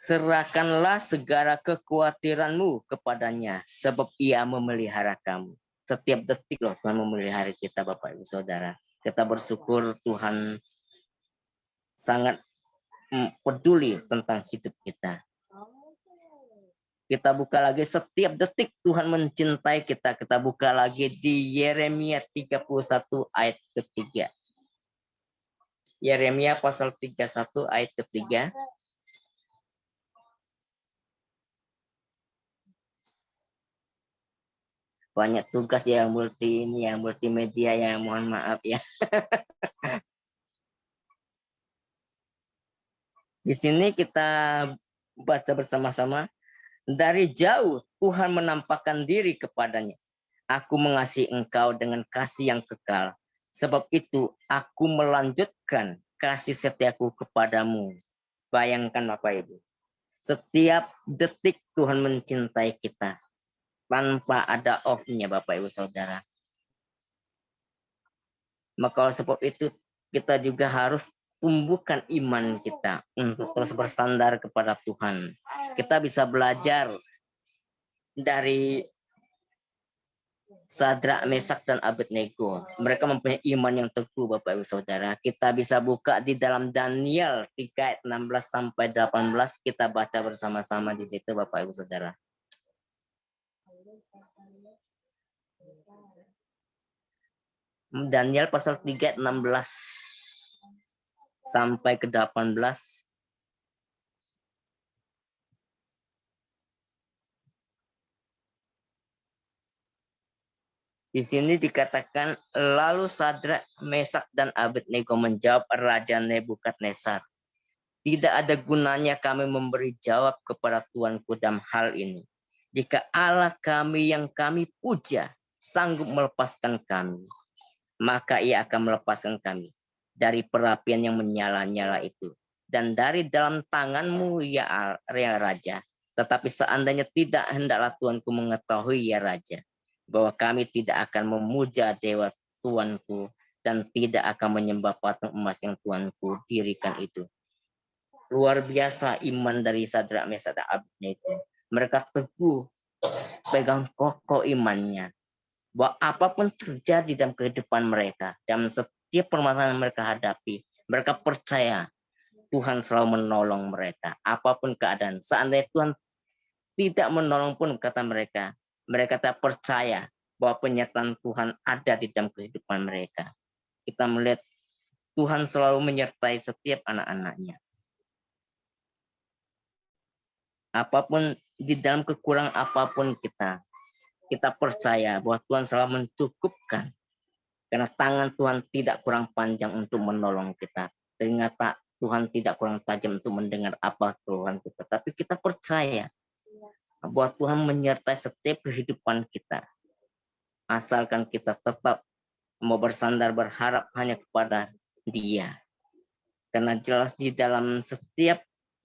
Serahkanlah segala kekhawatiranmu kepadanya, sebab ia memelihara kamu. Setiap detik loh Tuhan memelihara kita, Bapak Ibu Saudara. Kita bersyukur Tuhan sangat peduli tentang hidup kita. Kita buka lagi setiap detik Tuhan mencintai kita. Kita buka lagi di Yeremia 31 ayat ketiga. Yeremia pasal 31 ayat ketiga. Banyak tugas yang multimedia ya, mohon maaf ya. Di sini kita baca bersama-sama. Dari jauh Tuhan menampakkan diri kepadanya. Aku mengasihi engkau dengan kasih yang kekal. Sebab itu aku melanjutkan kasih setiaku kepadamu. Bayangkan Bapak Ibu. Setiap detik Tuhan mencintai kita. Tanpa ada off-nya Bapak Ibu Saudara. Maka sebab itu kita juga harus tumbuhkan iman kita untuk terus bersandar kepada Tuhan. Kita bisa belajar dari Sadrak, Mesak, dan Abednego. Mereka mempunyai iman yang teguh Bapak Ibu Saudara. Kita bisa buka di dalam Daniel 3 ayat 16 sampai 18. Kita baca bersama-sama di situ Bapak Ibu Saudara. Daniel pasal 3 ayat 16 sampai ke 18. Di sini dikatakan, lalu Sadrak, Mesak, dan Abednego menjawab Raja Nebukadnezar, tidak ada gunanya kami memberi jawab kepada Tuanku dalam hal ini. Jika Allah kami yang kami puja sanggup melepaskan kami, maka ia akan melepaskan kami dari perapian yang menyala-nyala itu. Dan dari dalam tanganmu ya Raja. Tetapi seandainya tidak, hendaklah Tuanku mengetahui ya Raja, bahwa kami tidak akan memuja dewa Tuanku dan tidak akan menyembah patung emas yang Tuanku dirikan itu. Luar biasa iman dari Sadrak, Mesak, dan Abednego. Mereka teguh, pegang kokoh imannya, bahwa apapun terjadi dalam kehidupan mereka, dalam setiap permasalahan mereka hadapi, mereka percaya Tuhan selalu menolong mereka. Apapun keadaan, seandainya Tuhan tidak menolong pun, kata mereka tak percaya bahwa penyertaan Tuhan ada di dalam kehidupan mereka. Kita melihat Tuhan selalu menyertai setiap anak-anaknya. Apapun, di dalam kekurangan apapun kita percaya bahwa Tuhan selalu mencukupkan. Karena tangan Tuhan tidak kurang panjang untuk menolong kita. Telinga Tuhan tidak kurang tajam untuk mendengar apa keluhan kita. Tapi kita percaya bahwa Tuhan menyertai setiap kehidupan kita. Asalkan kita tetap mau bersandar, berharap hanya kepada Dia. Karena jelas di dalam setiap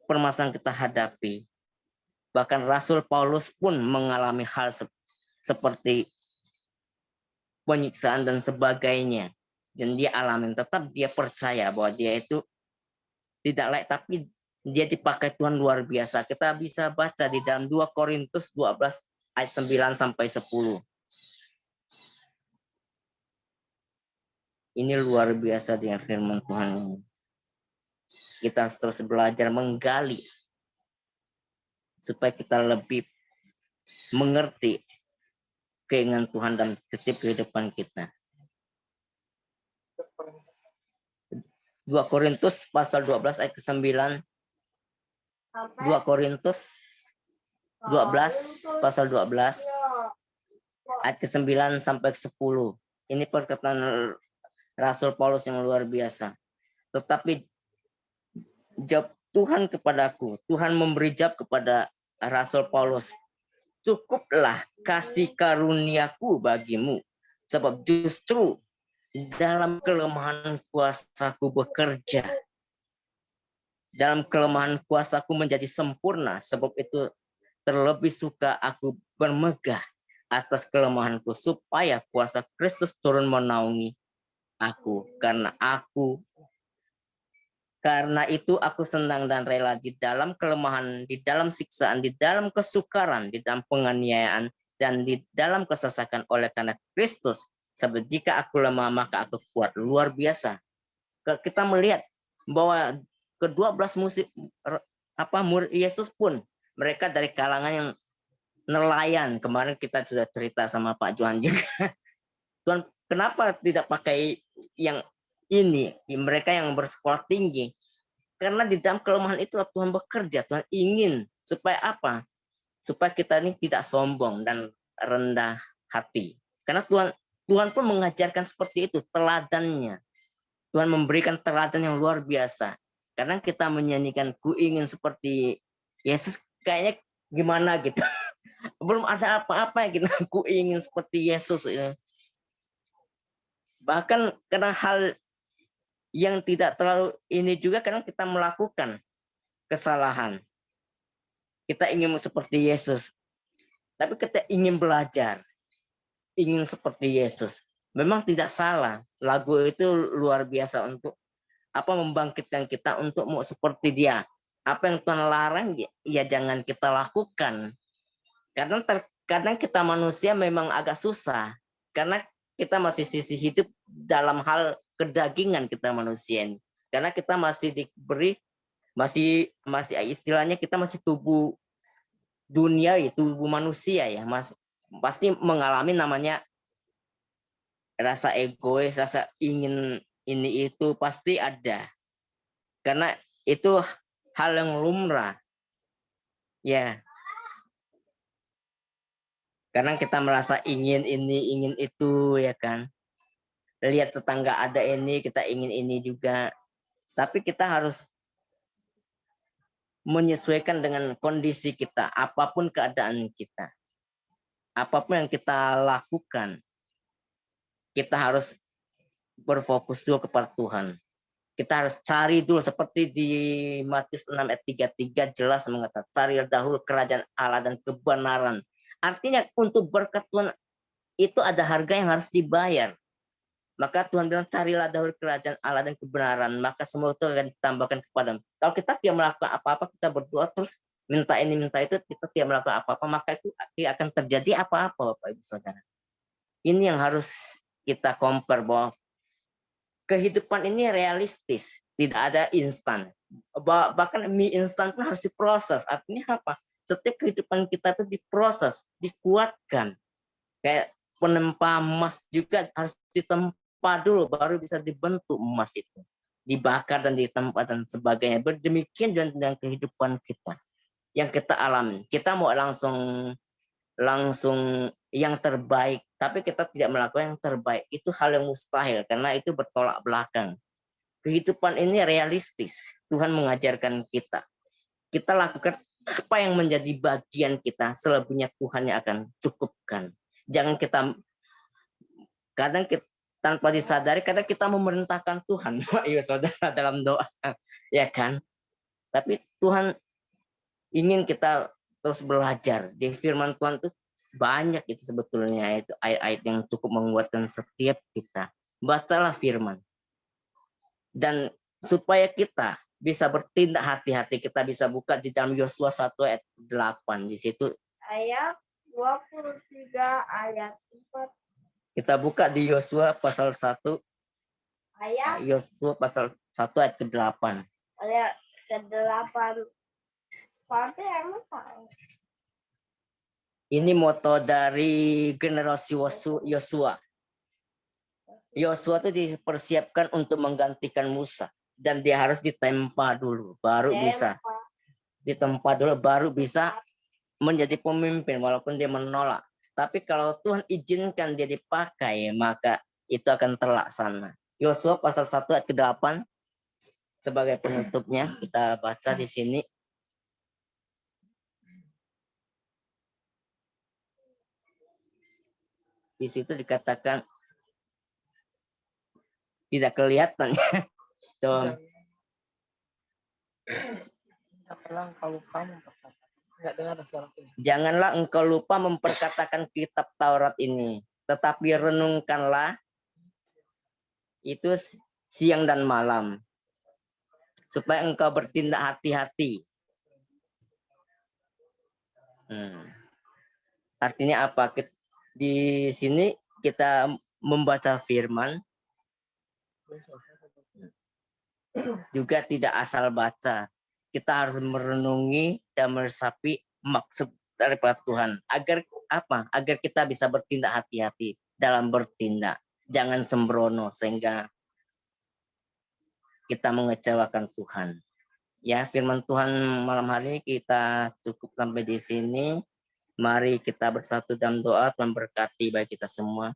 permasalahan kita hadapi, bahkan Rasul Paulus pun mengalami hal seperti penyiksaan dan sebagainya. Dan dia alamin, tetap dia percaya bahwa dia itu tidak layak, tapi dia dipakai Tuhan luar biasa. Kita bisa baca di dalam 2 Korintus 12 ayat 9 sampai 10. Ini luar biasa dengan firman Tuhan ini. Kita harus terus belajar menggali supaya kita lebih mengerti keinginan Tuhan dalam setiap kehidupan kita. 2 Korintus pasal 12 ayat ke-9. 2 Korintus 12 pasal 12 ayat ke-9 sampai ke-10. Ini perkataan Rasul Paulus yang luar biasa. Tetapi jawab Tuhan kepadaku, Tuhan memberi jawab kepada Rasul Paulus, cukuplah kasih karuniaku bagimu, sebab justru dalam kelemahan kuasaku bekerja. Dalam kelemahan kuasaku menjadi sempurna, sebab itu terlebih suka aku bermegah atas kelemahanku, supaya kuasa Kristus turun menaungi aku. Karena itu aku senang dan rela di dalam kelemahan, di dalam siksaan, di dalam kesukaran, di dalam penganiayaan, dan di dalam kesesakan oleh karena Kristus. Sebab jika aku lemah, maka aku kuat. Luar biasa. Kita melihat bahwa ke-12 murid Yesus pun, mereka dari kalangan yang nelayan. Kemarin kita sudah cerita sama Pak Johan juga. Tuhan, kenapa tidak pakai yang ini? Mereka yang bersekolah tinggi. Karena di dalam kelemahan itu Tuhan bekerja. Tuhan ingin supaya apa? Supaya kita ini tidak sombong dan rendah hati. Karena Tuhan pun mengajarkan seperti itu, teladannya. Tuhan memberikan teladan yang luar biasa. Kadang kita menyanyikan, ku ingin seperti Yesus, kayaknya gimana gitu. Belum ada apa-apa gitu, ku ingin seperti Yesus. Bahkan karena hal yang tidak terlalu ini juga, kadang kita melakukan kesalahan. Kita ingin seperti Yesus. Tapi kita ingin belajar, ingin seperti Yesus. Memang tidak salah. Lagu itu luar biasa untuk membangkitkan kita untuk mau seperti Dia. Apa yang Tuhan larang, ya jangan kita lakukan. Kadang kita manusia memang agak susah. Karena kita masih sisi hidup dalam hal kedagingan kita manusia. Karena kita masih diberi, masih istilahnya kita masih tubuh dunia, tubuh manusia ya. Pasti mengalami namanya rasa egois, rasa ingin ini itu pasti ada. Karena itu hal yang lumrah. Ya. Kadang kita merasa ingin ini, ingin itu, ya kan. Lihat tetangga ada ini, kita ingin ini juga. Tapi kita harus menyesuaikan dengan kondisi kita, apapun keadaan kita. Apapun yang kita lakukan, kita harus berfokus dulu kepada Tuhan. Kita harus cari dulu, seperti di Matius 6 ayat 33 jelas mengatakan, cari dahulu kerajaan Allah dan kebenaran. Artinya untuk berkat Tuhan itu ada harga yang harus dibayar. Maka Tuhan bilang, carilah dahulu kerajaan Allah dan kebenaran, maka semua itu akan ditambahkan kepadamu. Kalau kita tidak melakukan apa-apa, kita berdoa terus minta ini, minta itu, kita tidak melakukan apa-apa, maka itu tidak akan terjadi apa-apa, Bapak Ibu Saudara. Ini yang harus kita compare, bahwa kehidupan ini realistis, tidak ada instan. Bahkan mie instan pun harus diproses. Artinya apa? Setiap kehidupan kita itu diproses, dikuatkan. Kayak penempa emas juga harus ditempa dulu, baru bisa dibentuk emas itu. Dibakar dan ditempa dan sebagainya. Demikian dengan kehidupan kita yang kita alami. Kita mau langsung yang terbaik, tapi kita tidak melakukan yang terbaik. Itu hal yang mustahil, karena itu bertolak belakang. Kehidupan ini realistis. Tuhan mengajarkan kita. Kita lakukan apa yang menjadi bagian kita, selebihnya Tuhan yang akan cukupkan. Jangan kita, kadang kita, tanpa disadari, kadang kita memerintahkan Tuhan, iya saudara, dalam doa, ya kan? Tapi Tuhan ingin kita terus belajar. Di firman Tuhan itu banyak itu sebetulnya, itu ayat-ayat yang cukup menguatkan setiap kita. Bacalah firman. Dan supaya kita bisa bertindak hati-hati, kita bisa buka di dalam Yosua 1 ayat 8. Di situ Ayat 23 ayat 4. kita buka di Yosua pasal 1, Ayat Yosua pasal 1 ayat ke-8. ayat ke-8. Sampai yang tahu. Ini moto dari generasi Yosua. Yosua itu dipersiapkan untuk menggantikan Musa, dan dia harus ditempa dulu, baru bisa ditempa dulu, baru bisa menjadi pemimpin walaupun dia menolak. Tapi kalau Tuhan izinkan dia dipakai, maka itu akan terlaksana. Yosua pasal 1 ayat ke-8 sebagai penutupnya, kita baca di sini. Di situ dikatakan tidak kelihatan. Tuh. Janganlah engkau lupa memperkatakan kitab Taurat ini, tetapi renungkanlah itu siang dan malam, supaya engkau bertindak hati-hati. Artinya apa? Di sini kita membaca firman juga tidak asal baca. Kita harus merenungi dan meresapi maksud daripada Tuhan. Agar apa? Agar kita bisa bertindak hati-hati dalam bertindak. Jangan sembrono sehingga kita mengecewakan Tuhan. Ya, firman Tuhan malam hari ini kita cukup sampai di sini. Mari kita bersatu dalam doa, Tuhan berkati bagi kita semua.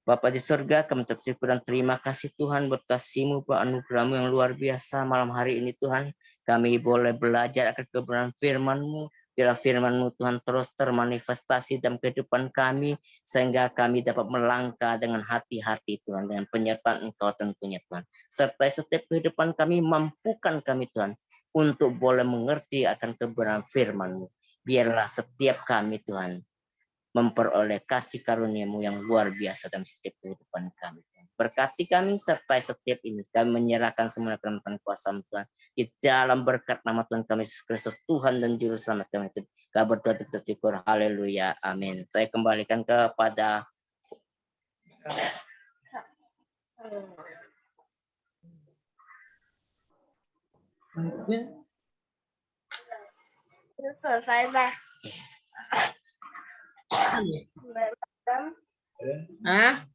Bapa di surga, kami ucap syukur dan terima kasih Tuhan buat kasih-Mu, buat anugerah-Mu yang luar biasa malam hari ini Tuhan. Kami boleh belajar akan kebenaran firman-Mu. Biarlah firman-Mu Tuhan terus termanifestasi dalam kehidupan kami, sehingga kami dapat melangkah dengan hati-hati Tuhan, dengan penyertaan Engkau tentunya Tuhan. Serta setiap kehidupan kami, mampukan kami Tuhan untuk boleh mengerti akan kebenaran firman-Mu. Biarlah setiap kami Tuhan memperoleh kasih karunia-Mu yang luar biasa dalam setiap kehidupan kami. Berkati kami serta setiap ini. Kami menyerahkan semua dalam kuasa Tuhan. Di dalam berkat nama Tuhan kami Yesus Kristus, Tuhan dan Juru Selamat kami. Kami berdoa dan bersyukur. Haleluya. Amin. Saya kembalikan kepada Selesai, Pak. Hah?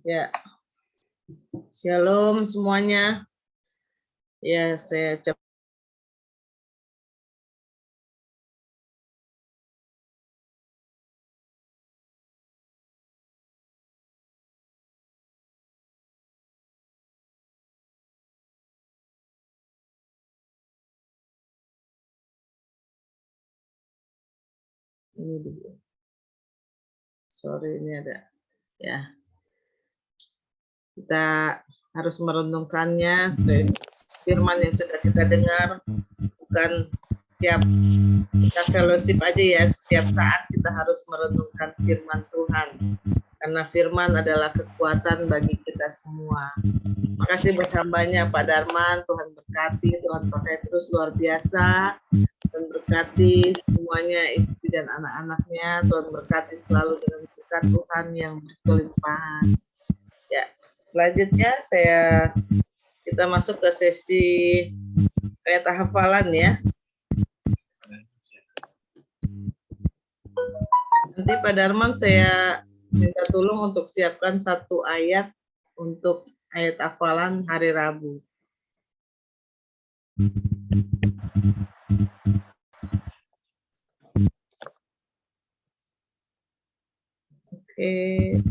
Ya. Shalom semuanya. Ya, saya ini dulu. Sorry, ini ada ya. Kita harus merenungkannya. Firman yang sudah kita dengar, bukan tiap kita fellowship aja ya, setiap saat kita harus merenungkan firman Tuhan. Karena firman adalah kekuatan bagi kita semua. Makasih buat hambanya Pak Darman, Tuhan berkati, Tuhan pakai terus luar biasa. Tuhan berkati semuanya, istri dan anak-anaknya. Tuhan berkati selalu dengan berkat Tuhan yang berkelimpahan. Ya, selanjutnya kita masuk ke sesi ayat hafalan ya. Nanti Pak Darman saya minta tolong untuk siapkan 1 ayat untuk ayat hafalan hari Rabu. Oke.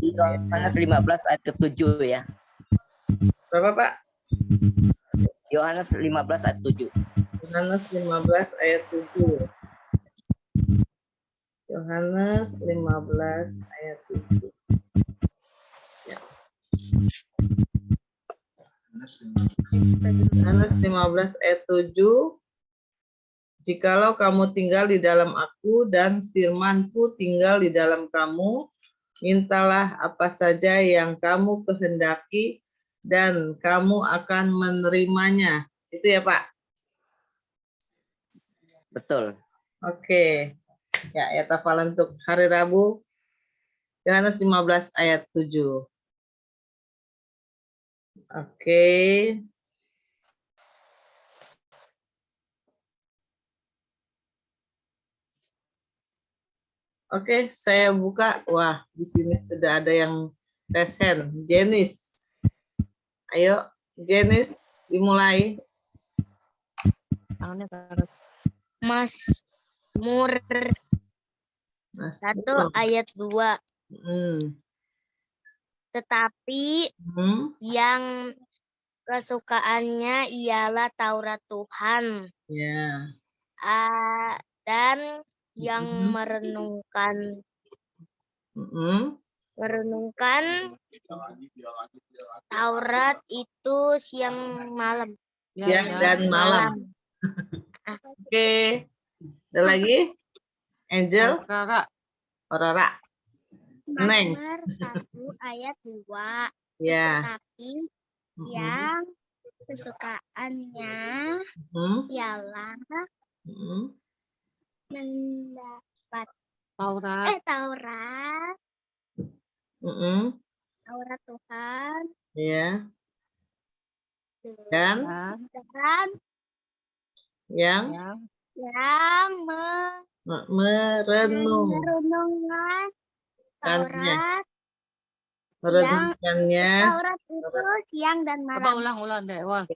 Yohanes 15 ayat ke-7 ya. Berapa Pak? Yohanes 15 ayat 7. Yohanes 15 ayat 7. Yohanes 15 ayat 7. Ya. Yohanes 15 ayat 7. Jikalau kamu tinggal di dalam aku dan firman-Ku tinggal di dalam kamu, mintalah apa saja yang kamu kehendaki dan kamu akan menerimanya. Itu ya Pak? Betul. Oke. Ya, ayat hafalan untuk hari Rabu. Yohanes 15 ayat 7. Oke. Oke, saya buka. Wah, di sini sudah ada yang raise hand. Jenis. Ayo, Jenis, dimulai. Mazmur 1 ayat 2. Tetapi yang kesukaannya ialah Taurat Tuhan. Ya. Dan yang merenungkan Taurat itu siang malam. Siang dan malam. Oke. Ada lagi? Angel? Rara. Neng. Mazmur 1 ayat 2. Ya. Tapi yang kesukaannya ialah mendapat Taurat Tuhan. Ya. Dan yang Merenungkan Taurat merenungkannya. Taurat itu siang dan malam. Ulang deh, ulang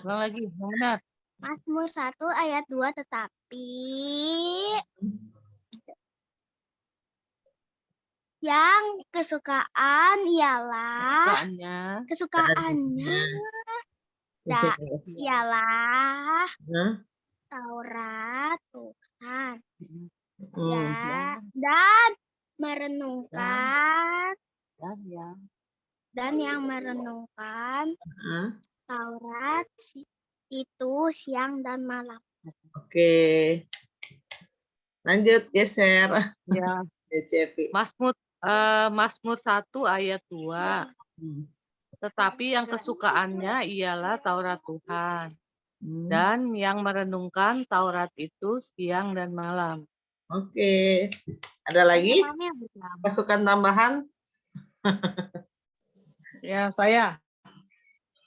lagi, yang benar. Mazmur 1 ayat 2, tetapi yang kesukaan ialah kesukaannya ialah Taurat Tuhan. Ya, dan merenungkan dan yang merenungkan Taurat itu siang dan malam. Oke. Lanjut geser. Ya. Mazmur 1 ayat 2. Tetapi yang kesukaannya ialah Taurat Tuhan. Dan yang merenungkan Taurat itu siang dan malam. Oke. Ada lagi? Masukan tambahan? Ya, saya.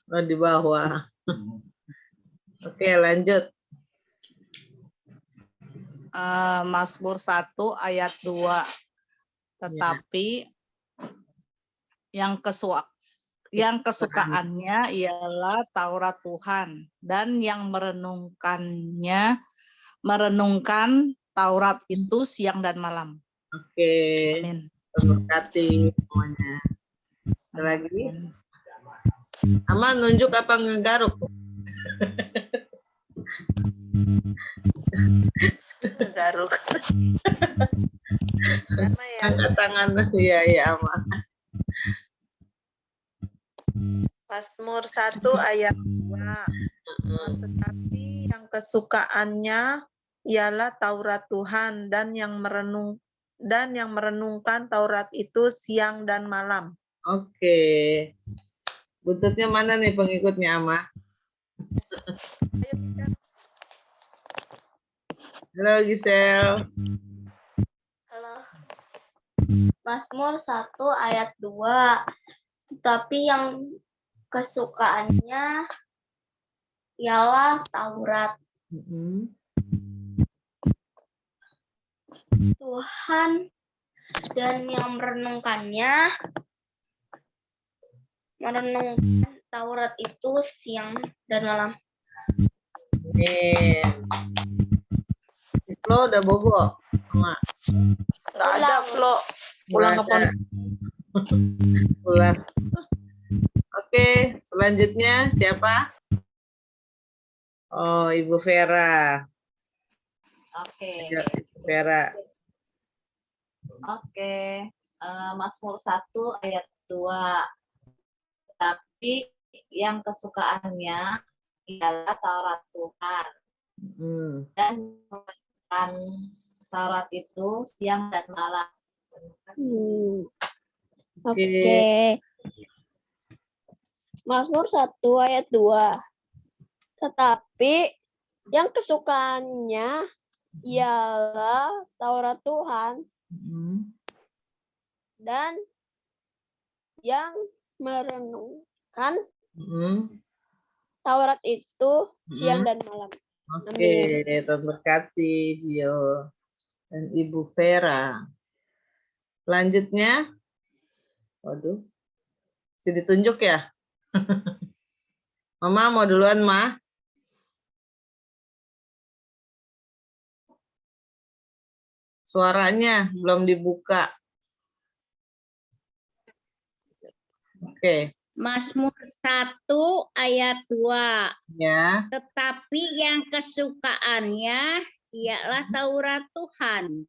Oh, di bawah. Oke, lanjut. Mazmur 1 ayat 2. Tetapi yang yang kesukaannya ialah Taurat Tuhan, dan yang merenungkan Taurat itu siang dan malam. Oke. Amin. Terberkati semuanya. Ada lagi? Ama nunjuk apa ngegaruk? Garuk. Sama ya. Angkat tangan. Iya, iya, Ama. Mazmur 1 ayat 2. Tetapi yang kesukaannya ialah Taurat Tuhan, dan yang merenungkan Taurat itu siang dan malam. Oke. Buntutnya mana nih pengikutnya, Ama? Ayo, Bunda. Halo, Gisel. Halo. Mazmur 1 ayat 2. Tetapi yang kesukaannya ialah Taurat Tuhan, dan yang merenungkan Taurat itu siang dan malam. Nih. Si Flo udah bobo, Ama. Nggak ada, Flo. Pulang ke pondok. Pulang. Oke, selanjutnya siapa? Oh, Ibu Vera. Oke, Ya, Ibu Vera. oke. Mazmur 1 ayat 2. Tapi yang kesukaannya ialah Taurat Tuhan, dan merenungkan Taurat itu siang dan malam. Oke. Mazmur 1 ayat 2. Tetapi yang kesukaannya ialah Taurat Tuhan, dan yang merenungkan Taurat itu siang dan malam. Oke, terberkati Gio dan Ibu Vera. Selanjutnya, waduh, bisa ditunjuk ya? Mama mau duluan, Ma? Suaranya belum dibuka. Oke, Mazmur 1 ayat 2. ya. Tetapi yang kesukaannya ialah Taurat Tuhan,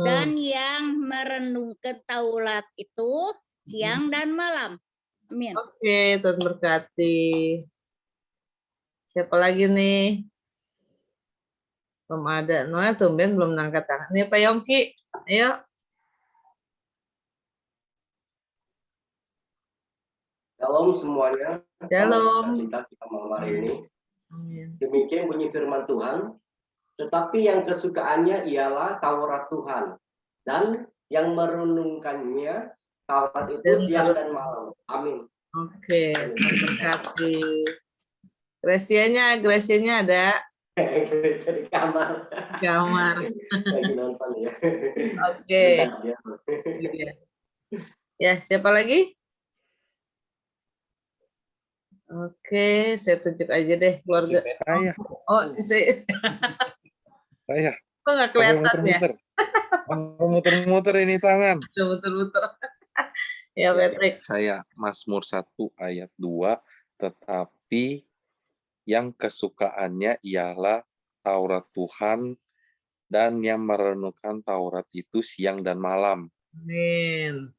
dan yang merenungkan Taurat itu siang dan malam. Amin. Oke, Tuhan berkati. Siapa lagi nih? Belum ada. Noel tumben belum angkat tangan. Nih Pak Yongki, ayo. Shalom semuanya. Shalom. Kita malam hari ini. Amin. Demikian bunyi firman Tuhan. Tetapi yang kesukaannya ialah Taurat Tuhan, dan yang merenungkannya Taurat itu siang dan malam. Amin. Oke, terberkati. Gresianya ada Di kamar. kamar. Lagi nonton ya. Oke. Bentar, ya. Ya, siapa lagi? Oke, saya tunjuk aja deh keluarga. Saya. Oh, saya. Saya. Kok nggak kelihatan ya? Muter-muter ini tangan. Udah muter-muter. Ya, Patrick. Saya Mazmur 1 ayat 2, tetapi yang kesukaannya ialah Taurat Tuhan, dan yang merenungkan Taurat itu siang dan malam. Amin.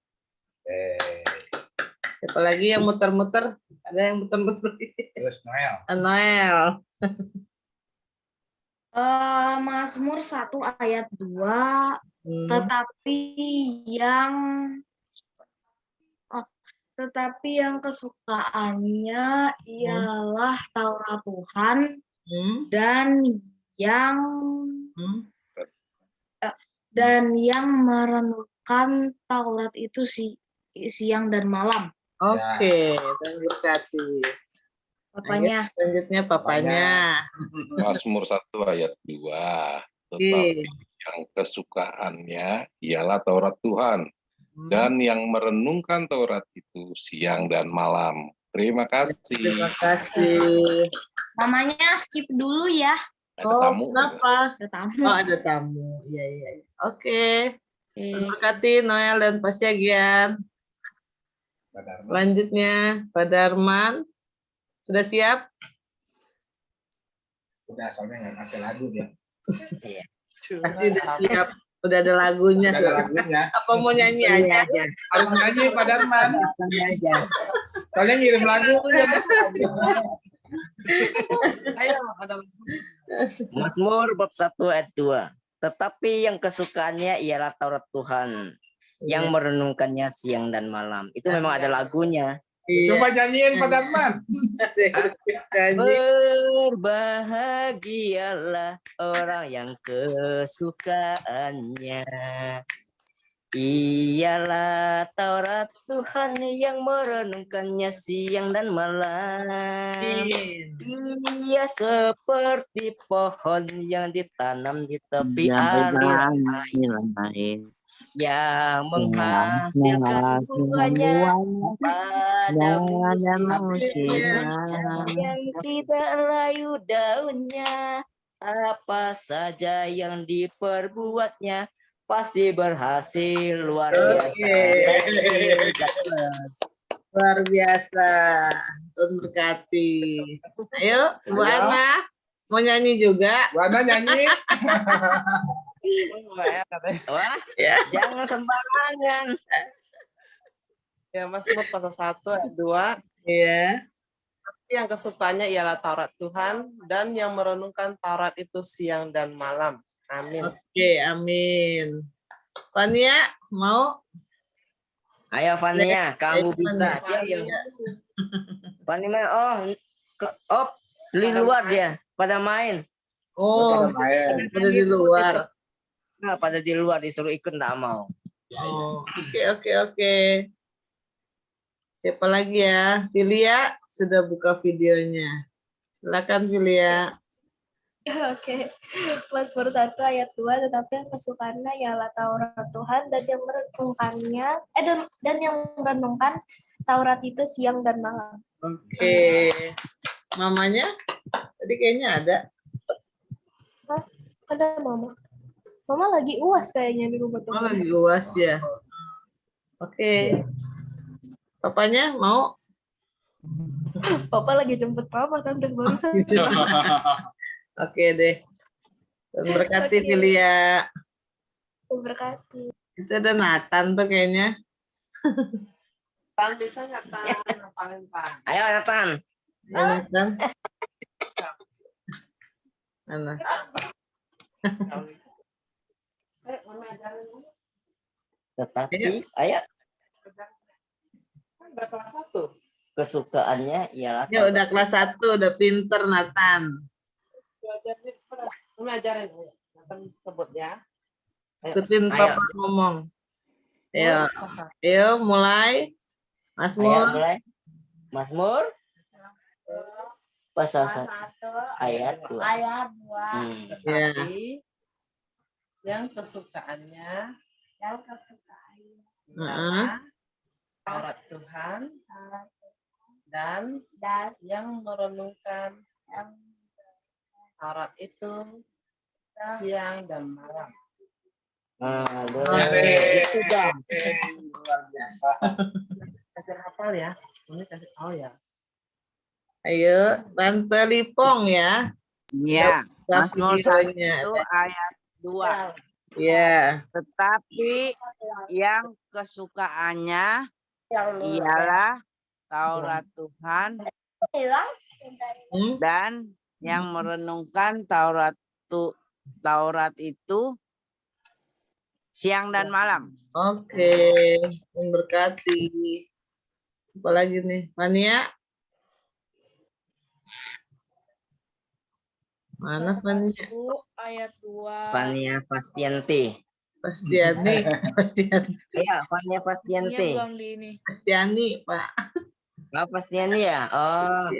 Siapa lagi yang muter-muter? Ada yang muter-muter? Terus Noel. Noel. Mazmur 1 ayat 2. Tetapi yang kesukaannya ialah Taurat Tuhan, dan yang merenungkan Taurat itu siang dan malam. Oke, dan berkati. Papanya. Selanjutnya papanya. Mazmur 1 ayat 2, tetapi yang kesukaannya ialah Taurat Tuhan, dan yang merenungkan Taurat itu siang dan malam. Terima kasih. Terima kasih. Mamanya skip dulu ya. Ada Oh, tamu. kenapa? Ada tamu. Oh, ada tamu. Iya, iya. Iya. Oke. Terima kasih Noel dan Pak Syagian. Selanjutnya, Pak Darman. Sudah siap? Udah, soalnya nggak kasih lagu dia. Iya. Pasti udah siap. Udah ada lagunya. Udah ada lagunya. Apa mau nyanyi aja? Harus nyanyi Pak Darman. aja. Soalnya ngirim lagu. Ayo, ada Mazmur bab 1 ayat 2. Tetapi yang kesukaannya ialah Taurat Tuhan, yang merenungkannya siang dan malam. Itu memang ada lagunya. Coba nyanyiin Pak Darman. Berbahagialah orang yang kesukaannya ialah Taurat Tuhan, yang merenungkannya siang dan malam. Ia seperti pohon yang ditanam di tepi aliran air, yang menghasilkan buahnya pada musimnya, yang tidak layu daunnya. Apa saja yang diperbuatnya pasti berhasil. Luar biasa. Luar biasa. Tuhan berkati. Ayo, Bu Ana. Mau nyanyi juga? Bu Ana nyanyi. Wah, Ya. jangan sembarangan. Ya, Mazmur pasal 1 ayat 2. Iya. Yang kesukaannya ialah Taurat Tuhan, dan yang merenungkan Taurat itu siang dan malam. Amin. Oke, amin. Fania, mau? Ayo Fania, kamu bisa. Ayo. Fania, di luar dia, pada main. Oh, Main. udah di luar. Nah, pada di luar disuruh ikut nggak mau. Oh, oke. Siapa lagi ya? Filia sudah buka videonya. Silakan Filia. Oke. Mazmur 1 ayat 2, tetapi yang kesukaannya ialah Taurat Tuhan, dan yang merenungkannya dan yang merenungkan Taurat itu siang dan malam. Oke. Mamanya? Tadi kayaknya ada. Hah? Ada mama. Mama lagi UAS kayaknya di rumah tuh. Oh, lagi UAS ya. Oke. Papanya mau? Papa lagi jemput mama tante barusan. Oke deh. Dan berkati Oke. Filia. Berkati. Itu ada Nathan tuh kayaknya. Tan, bisa nggak Tan? Paling Tan. Ayo Nathan. Nathan. Mana? Mami ajarin dulu. Tetapi ayat Kan udah kelas 1. kesukaannya ialah Ya udah kelas 1, udah pinter Nathan. Mami ajarin. Nathan sebut ya. Ikutin Ayo. Papa ngomong. Ayo mulai. Ayo Mazmur. mulai. Mazmur pasal 1 ayat 2. Tetapi yang kesukaannya ialah Taurat Tuhan, dan yang merenungkan Taurat itu siang dan malam. Itu dong. Luar biasa. Ajar hafal ya. Ini kasih tahu ya. Ayo, Tante Lipong ya. Ya, Buka Mazmur 1 videonya. ayat 2. Ya. Tetapi yang kesukaannya ialah Taurat Tuhan, dan yang merenungkan Taurat itu siang dan malam. Oke, memberkati. Apa lagi nih, Fania? Mana Fania? Ayat 2. Fania Fastianti. Pastiani. Iya, Fania Fastianti. Belum di ini. Pastiani, Pak. Pastinya nih ya. Oh.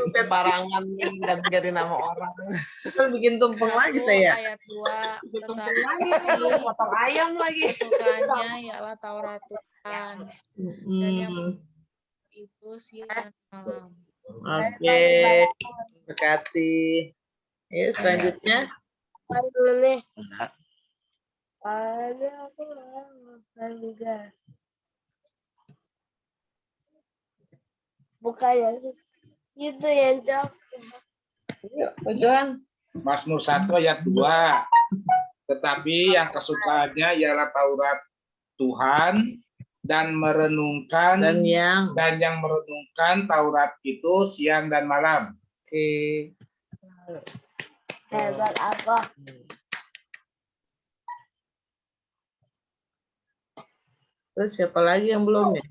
Sembarangan nih dan jadi nama orang. Kita bikin tumpeng lagi saya. Ayat 2. Tumpeng Tetapi lagi, potong ayam lagi. kesukaannya ialah Taurat Tuhan. Dan yang itu siang dan malam. Oke. Berkati. Ayo selanjutnya. Enggak. Bukannya itu yang jawab. Yuk, Johan. Mazmur 1 ayat 2. Tetapi yang kesukaannya ialah Taurat Tuhan dan merenungkan dan yang merenungkan Taurat itu siang dan malam. Oke. Hebat apa? Terus siapa lagi yang belum ya?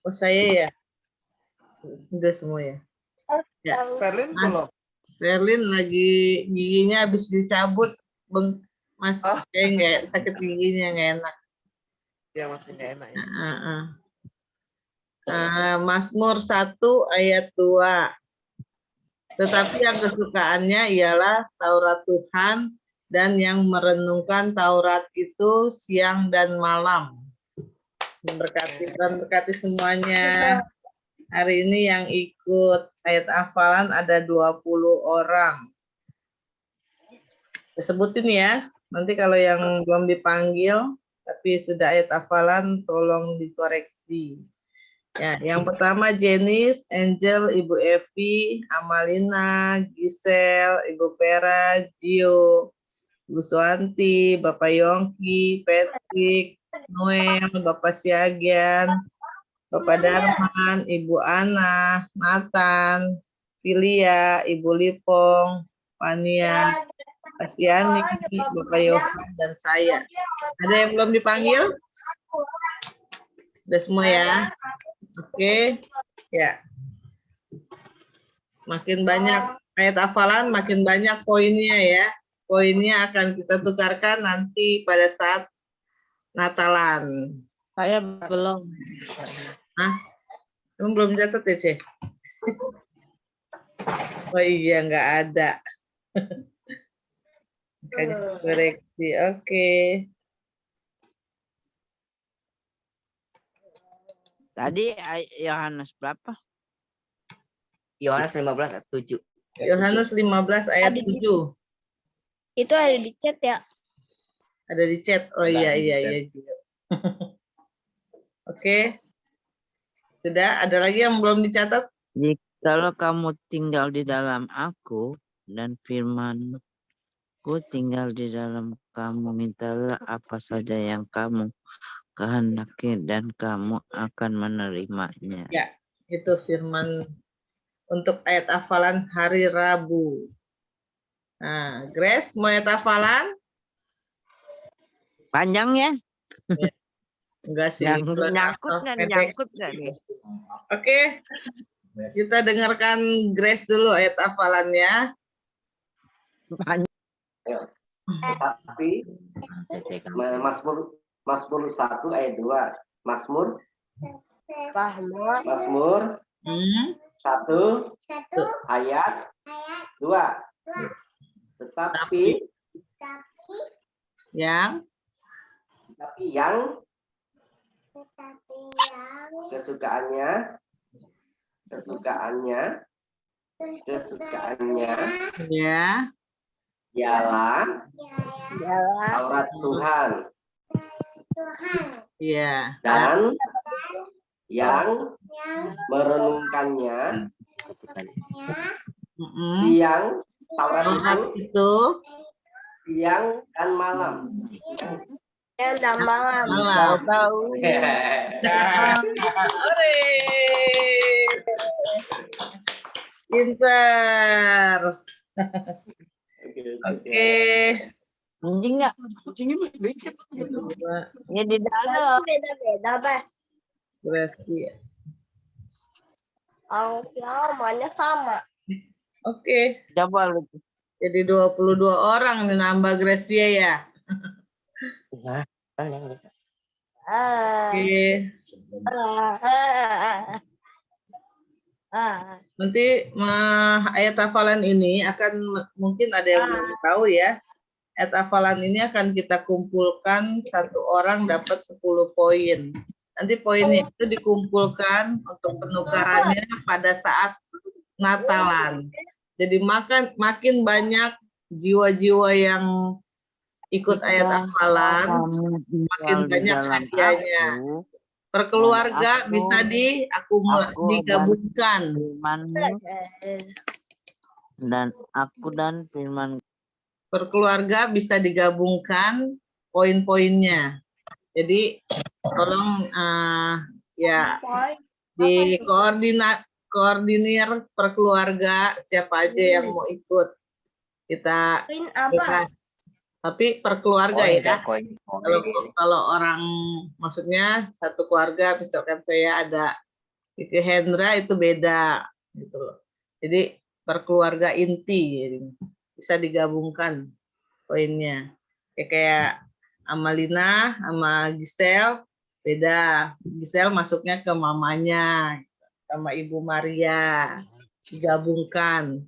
Oh saya ya. Udah semua ya. Ya. Berlin Mas belum. Berlin lagi giginya habis dicabut, Bang. Mas, kayak nggak sakit giginya nggak enak. Ya masih nggak enak ya. Mazmur 1 ayat 2. Tetapi yang kesukaannya ialah Taurat Tuhan dan yang merenungkan Taurat itu siang dan malam. Berkati semuanya. Hari ini yang ikut ayat hafalan ada 20 orang. Saya sebutin ya. Nanti kalau yang belum dipanggil tapi sudah ayat hafalan tolong dikoreksi. Ya, yang pertama Jenis, Angel, Ibu Evi, Amalina, Gisel, Ibu Vera, Gio, Ibu Suwanti, Bapak Yongki, Patrick, Noel, Bapak Siagian, Bapak Darman, Ibu Ana, Nathan, Filia, Ibu Lipong, Pania, Pasiani, Bapak Yohan, dan saya. Ada yang belum dipanggil? Udah semua ya? Oke. Ya. Makin banyak ayat hafalan, makin banyak poinnya ya. Poinnya akan kita tukarkan nanti pada saat Natalan. Saya belum. Hah? Kamu belum catat ya, Ceh? Oh iya, nggak ada. Makanya koreksi. Oke. Tadi Yohanes berapa? Yohanes 15 ayat 7. Yohanes 15 ayat 7. Itu ada di chat ya? Ada di chat. Oh iya. Oke. Sudah, ada lagi yang belum dicatat? Jikalau kamu tinggal di dalam aku dan firman-Ku tinggal di dalam kamu, mintalah apa saja yang kamu kehendaki dan kamu akan menerimanya. Ya, itu firman untuk ayat hafalan hari Rabu. Nah, Grace, mau ayat hafalan? Panjang ya? Enggak sih. Nyangkut nggak nih? Oke, kita dengarkan Grace dulu ayat hafalannya. Tapi Mazmur 1 ayat 2. Mazmur 1 ayat 2. Tetapi yang kesukaannya ya ialah Taurat Tuhan. Iya. Dan yang merenungkannya siang Taurat itu siang dan malam. Siang dan malam. Tahu. Pintar. Oke. Anjing nggak? Ya di dalam. Beda-beda, Pak. Gracia. Namanya sama. Oke. Coba lu. Jadi 22 orang nih nambah Gracia ya. Nah, Oke. Nanti ayat hafalan ini akan mungkin ada yang belum tahu ya. Ayat hafalan ini akan kita kumpulkan, satu orang dapat 10 poin. Nanti poinnya itu dikumpulkan untuk penukarannya pada saat Natalan. Jadi makin banyak jiwa-jiwa yang ikut ayat hafalan, makin banyak hadiahnya. Per keluarga bisa digabungkan. Dan aku dan firman. Per keluarga bisa digabungkan poin-poinnya. Jadi tolong ya koordinir per keluarga siapa aja yang mau ikut. Kita bebas. Tapi per keluarga ya. Kalau orang maksudnya satu keluarga, misalkan saya ada Kiki Hendra itu beda gitu loh. Jadi per keluarga inti bisa digabungkan poinnya. Kayak Amalina sama Gisel beda. Gisel masuknya ke mamanya sama Ibu Maria, digabungkan.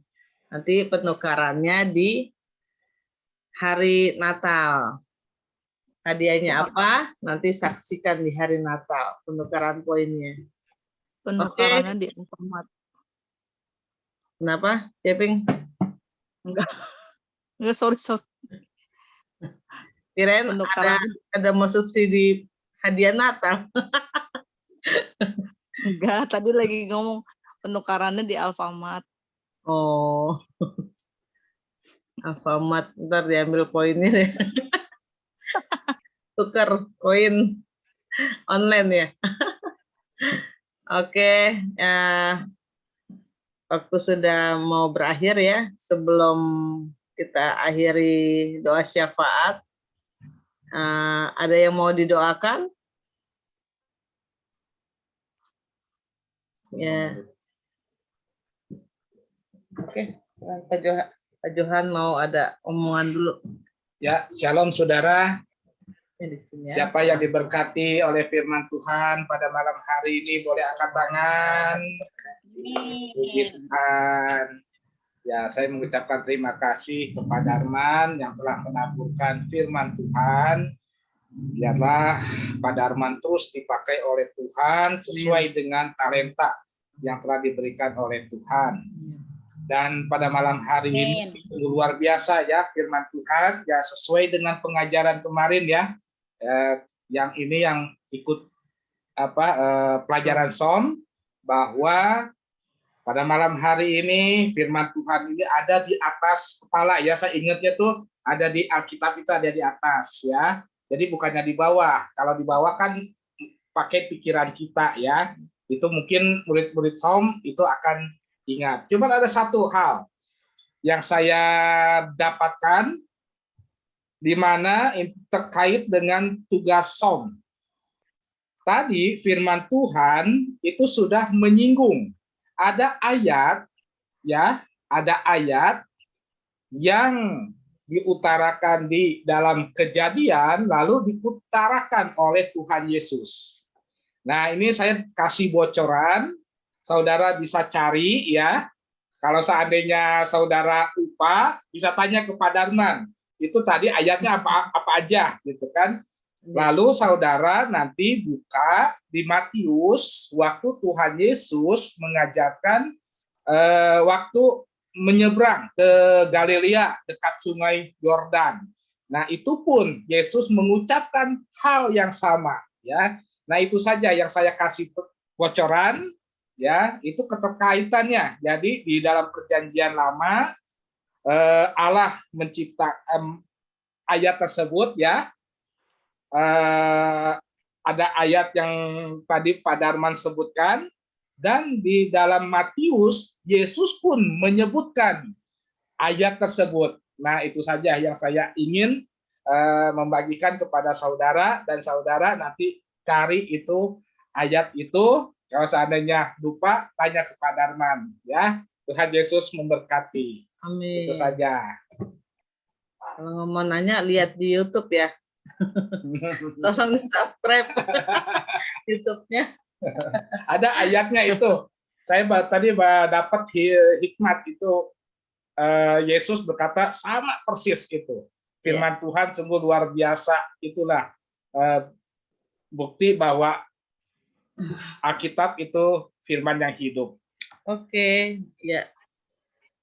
Nanti penukarannya di hari Natal. Hadiahnya apa? Nanti saksikan di hari Natal penukaran poinnya. Penukarannya di Alfamart. Kenapa, Ceping? Enggak, sorry. Kirain ada mau subsidi hadiah Natal. Enggak, tadi lagi ngomong penukarannya di Alfamart. Oh. Alfamart, ntar diambil poinnya deh. Tukar koin online ya. Oke, waktu sudah mau berakhir ya. Sebelum kita akhiri doa syafaat, ada yang mau didoakan? Ya. Oke, Pak Johan mau ada omongan dulu. Ya, shalom saudara. Ya. Siapa yang diberkati oleh firman Tuhan pada malam hari ini boleh angkat tangan. Puji Tuhan. Ya, saya mengucapkan terima kasih kepada Darman yang telah menaburkan firman Tuhan. Biarlah Pak Darman terus dipakai oleh Tuhan sesuai dengan talenta yang telah diberikan oleh Tuhan. Dan pada malam hari ini luar biasa ya firman Tuhan, ya sesuai dengan pengajaran kemarin ya. Yang ini yang ikut pelajaran SOM, bahwa pada malam hari ini firman Tuhan ini ada di atas kepala ya. Saya ingatnya tuh ada di Alkitab, itu ada di atas ya. Jadi bukannya di bawah. Kalau di bawah kan pakai pikiran kita ya. Itu mungkin murid-murid SOM itu akan ingat. Cuma ada satu hal yang saya dapatkan di mana terkait dengan tugas SOM. Tadi firman Tuhan itu sudah menyinggung. Ada ayat ya, ada ayat yang diutarakan di dalam Kejadian lalu diutarakan oleh Tuhan Yesus. Nah, ini saya kasih bocoran, saudara bisa cari ya. Kalau seandainya saudara lupa, bisa tanya ke Pak Darman. Itu tadi ayatnya apa aja gitu kan. Lalu saudara nanti buka di Matius waktu Tuhan Yesus mengajarkan waktu menyeberang ke Galilea dekat sungai Yordan. Nah, itu pun Yesus mengucapkan hal yang sama ya. Nah, itu saja yang saya kasih bocoran ya, itu keterkaitannya. Jadi di dalam Perjanjian Lama Allah menciptakan ayat tersebut ya. Ada ayat yang tadi Pak Darman sebutkan, dan di dalam Matius Yesus pun menyebutkan ayat tersebut. Nah, itu saja yang saya ingin membagikan kepada saudara, dan saudara nanti cari itu ayat itu. Kalau seandainya lupa, tanya ke Pak Darman ya. Tuhan Yesus memberkati. Amin. Itu saja. Kalau mau nanya, lihat di YouTube ya. Tolong subscribe YouTube-nya. Ada ayatnya itu. Saya tadi dapat hikmat itu. Yesus berkata sama persis itu. Firman Tuhan sungguh luar biasa. Itulah bukti bahwa Alkitab itu firman yang hidup. Oke, ya.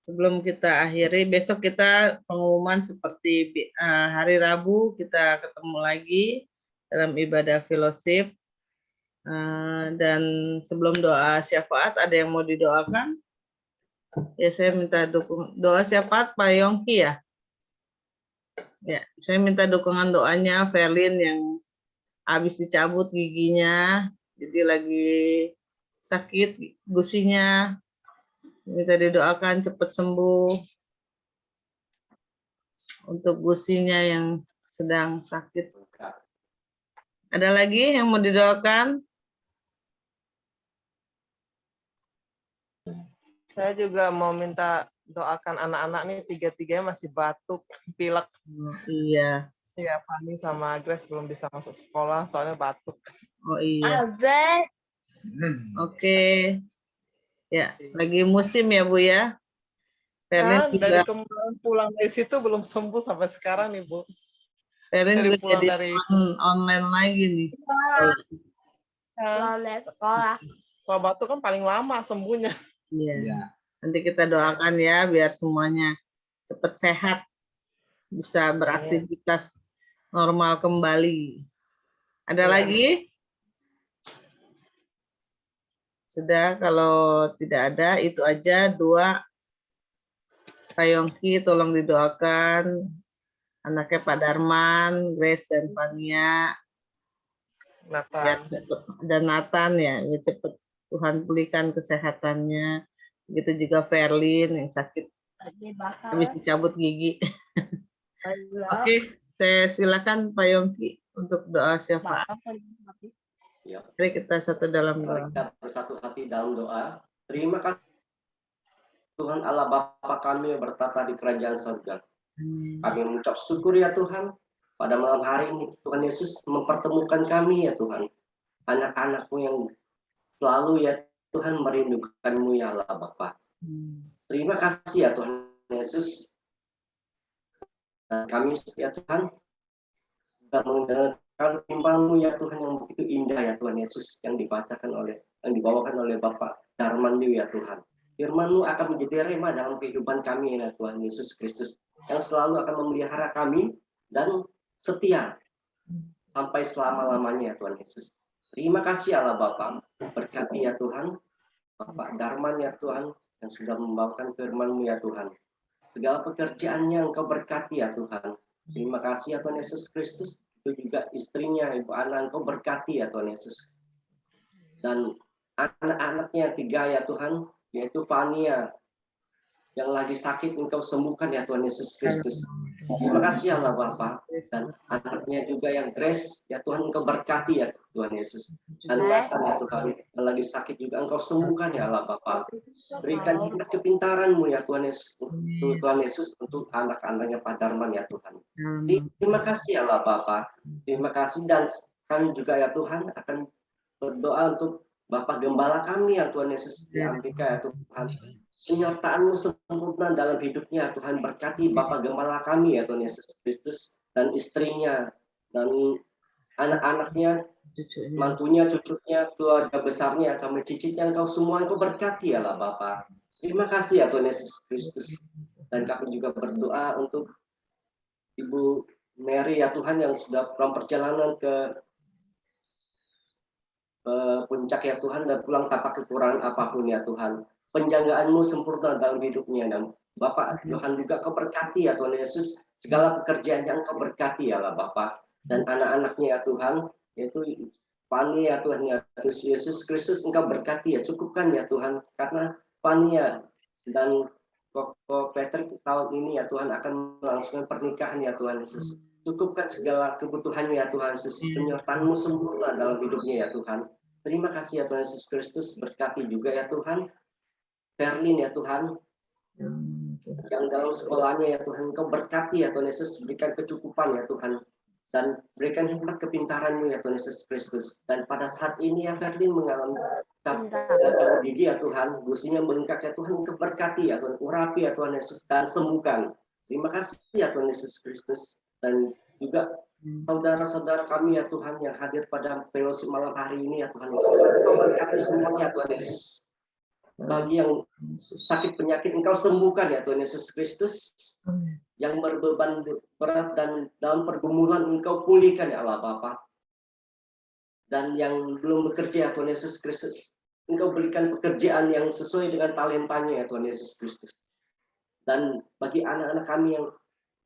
Sebelum kita akhiri, besok kita pengumuman seperti hari Rabu kita ketemu lagi dalam ibadah fellowship. Dan sebelum doa syafaat, ada yang mau didoakan? Ya, saya minta doa syafaat Pak Yongki ya. Ya, saya minta dukungan doanya Verlin yang habis dicabut giginya, jadi lagi sakit gusinya. Minta didoakan cepat sembuh untuk gusinya yang sedang sakit. Ada lagi yang mau didoakan? Saya juga mau minta doakan anak-anak nih, tiga-tiganya masih batuk, pilek. Iya. Iya, Fanny sama Grace belum bisa masuk sekolah soalnya batuk. Oh iya. Oke. Ya, lagi musim ya Bu ya. Ya, Verlin dari juga kemarin pulang dari situ belum sembuh sampai sekarang nih Bu. Verlin juga pulang jadi online lagi nih. Sekolah. Kalau batuk kan paling lama sembuhnya. Iya. Nanti kita doakan ya biar semuanya cepat sehat, bisa beraktivitas normal kembali. Ada lagi? Sudah, kalau tidak ada, itu aja doa. Pak Yongki tolong didoakan. Anaknya Pak Darman, Grace dan Fania. Dan Nathan ya, cepat Tuhan pulihkan kesehatannya. Begitu juga Verlin yang sakit habis dicabut gigi. Oke, saya silakan Pak Yongki untuk doa syafaat. Ya. Mari kita satu dalam doa. Kita bersatu hati dalam doa. Terima kasih Tuhan Allah Bapa kami yang bertata di kerajaan surga. Kami mengucap syukur ya Tuhan. Pada malam hari ini Tuhan Yesus mempertemukan kami ya Tuhan. Anak-anak-Mu yang selalu ya Tuhan merindukan-Mu ya Allah Bapa. Terima kasih ya Tuhan Yesus. Dan kami ya Tuhan sudah mendengarkan firman-Mu ya Tuhan yang begitu indah ya Tuhan Yesus yang dibawakan oleh Bapak Darman ya Tuhan. Firman-Mu akan menjadi rema dalam kehidupan kami ya Tuhan Yesus Kristus yang selalu akan memelihara kami dan setia sampai selama-lamanya ya Tuhan Yesus. Terima kasih Allah Bapa. Berkati ya Tuhan Bapak Darman ya Tuhan yang sudah membawakan firman-Mu ya Tuhan. Segala pekerjaannya Engkau berkati ya Tuhan. Terima kasih ya Tuhan Yesus Kristus. Itu juga istrinya, Ibu Ana, Engkau berkati ya Tuhan Yesus. Dan anak-anaknya 3 ya Tuhan, yaitu Fania yang lagi sakit Engkau sembuhkan ya Tuhan Yesus Kristus. Terima kasih Allah Bapa. Dan anaknya juga yang Grace ya Tuhan Engkau berkati ya Tuhan Yesus. Dan Nathan ya Tuhan yang lagi sakit juga Engkau sembuhkan ya Allah Bapa. Berikan hikmat kepintaran-Mu ya Tuhan Yesus, Tuhan Yesus untuk anak-anaknya Pak Darman ya Tuhan. Terima kasih Allah Bapa. Terima kasih dan kami juga ya Tuhan akan berdoa untuk Bapak Gembala kami ya Tuhan Yesus di Amerika ya Tuhan. Penyertaan-Mu sempurna dalam hidupnya Tuhan, berkati Bapak Gembala kami ya Tuhan Yesus Kristus dan istrinya dan anak-anaknya, mantunya, cucunya, keluarga besarnya sampai cicitnya Engkau semua Engkau berkati ya Allah Bapa. Terima kasih ya Tuhan Yesus Kristus. Dan kami juga berdoa untuk Ibu Mary ya Tuhan yang sudah dalam perjalanan ke puncak ya Tuhan dan pulang tanpa kekurangan apapun ya Tuhan. Penjagaanmu sempurna dalam hidupnya dan Bapak Tuhan juga Kau berkati ya Tuhan Yesus segala pekerjaan yang Kau berkati ya Allah Bapak dan anak-anaknya ya Tuhan yaitu Fani ya Tuhan ya Yesus Kristus Engkau berkati ya cukupkan ya Tuhan karena Fani ya dan Koko Patrick tahun ini ya Tuhan akan melangsungkan pernikahan ya Tuhan Yesus cukupkan segala kebutuhannya ya Tuhan Yesus penyertaan-Mu sempurna dalam hidupnya ya Tuhan. Terima kasih ya Tuhan Yesus Kristus berkati juga ya Tuhan Verlin ya Tuhan yang dalam sekolahnya ya Tuhan Engkau berkati ya Tuhan Yesus berikan kecukupan ya Tuhan dan berikan hikmat kepintaran-Mu ya Tuhan Yesus Kristus. Dan pada saat ini ya Ferdin mengalami cabut gigi ya Tuhan, gusinya bengkak ya Tuhan, Engkau berkati ya Tuhan, urapi ya Tuhan Yesus, dan sembuhkan. Terima kasih ya Tuhan Yesus Kristus. Dan juga saudara-saudara kami ya Tuhan yang hadir pada fellowship malam hari ini ya Tuhan Yesus, Engkau berkati semuanya Tuhan Yesus. Bagi yang sakit penyakit Engkau sembuhkan ya Tuhan Yesus Kristus. Yang berbeban berat dan dalam pergumulan Engkau pulihkan ya Allah Bapa. Dan yang belum bekerja ya Tuhan Yesus Kristus, Engkau berikan pekerjaan yang sesuai dengan talentanya ya Tuhan Yesus Kristus. Dan bagi anak-anak kami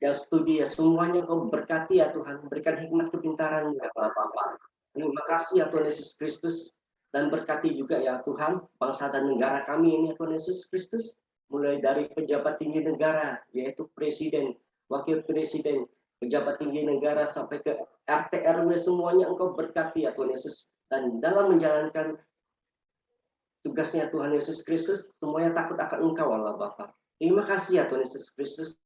yang studi ya, semuanya Engkau berkati ya Tuhan, berikan hikmat kepintaran ya Allah Bapa. Terima kasih ya Tuhan Yesus Kristus. Dan berkati juga ya Tuhan bangsa dan negara kami ini ya Tuhan Yesus Kristus, mulai dari pejabat tinggi negara yaitu presiden, wakil presiden, pejabat tinggi negara sampai ke RT RW, semuanya Engkau berkati ya Tuhan Yesus, dan dalam menjalankan tugasnya Tuhan Yesus Kristus semuanya takut akan Engkau Allah Bapa. Terima kasih ya Tuhan Yesus Kristus,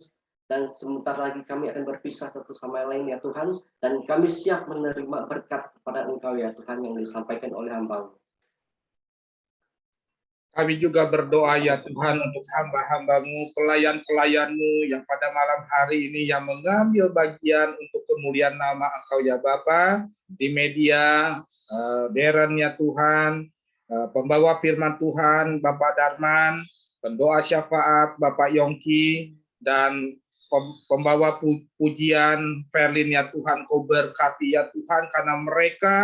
dan sebentar lagi kami akan berpisah satu sama lain ya Tuhan, dan kami siap menerima berkat kepada Engkau ya Tuhan yang disampaikan oleh hamba-Mu. Kami juga berdoa ya Tuhan untuk hamba-hamba-Mu, pelayan-pelayan-Mu yang pada malam hari ini yang mengambil bagian untuk kemuliaan nama Engkau ya Bapa, di media, Darren ya Tuhan, pembawa firman Tuhan Bapak Darman, pendoa syafaat Bapak Yongki, dan pembawa pujian Verlin ya Tuhan, Kau berkati ya Tuhan, karena mereka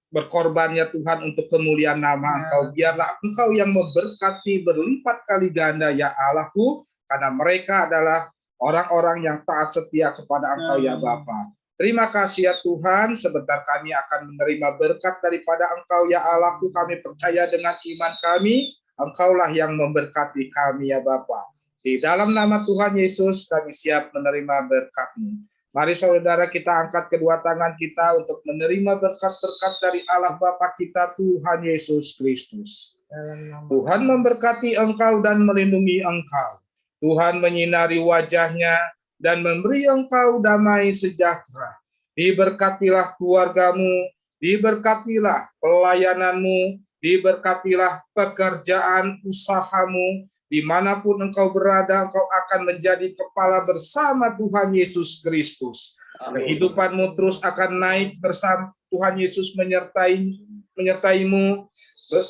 berkorban ya Tuhan untuk kemuliaan nama Engkau. Biarlah Engkau yang memberkati berlipat kali ganda ya Allahku, karena mereka adalah orang-orang yang taat setia kepada Engkau ya Bapa. Terima kasih ya Tuhan, sebentar kami akan menerima berkat daripada Engkau ya Allahku. Kami percaya dengan iman kami, Engkaulah yang memberkati kami ya Bapa. Di dalam nama Tuhan Yesus kami siap menerima berkat-Mu. Mari saudara kita angkat kedua tangan kita untuk menerima berkat-berkat dari Allah Bapa kita Tuhan Yesus Kristus. Tuhan memberkati engkau dan melindungi engkau. Tuhan menyinari wajahnya dan memberi engkau damai sejahtera. Diberkatilah keluargamu, diberkatilah pelayananmu, diberkatilah pekerjaan usahamu. Dimanapun engkau berada, engkau akan menjadi kepala bersama Tuhan Yesus Kristus. Kehidupanmu terus akan naik bersama Tuhan Yesus menyertaimu.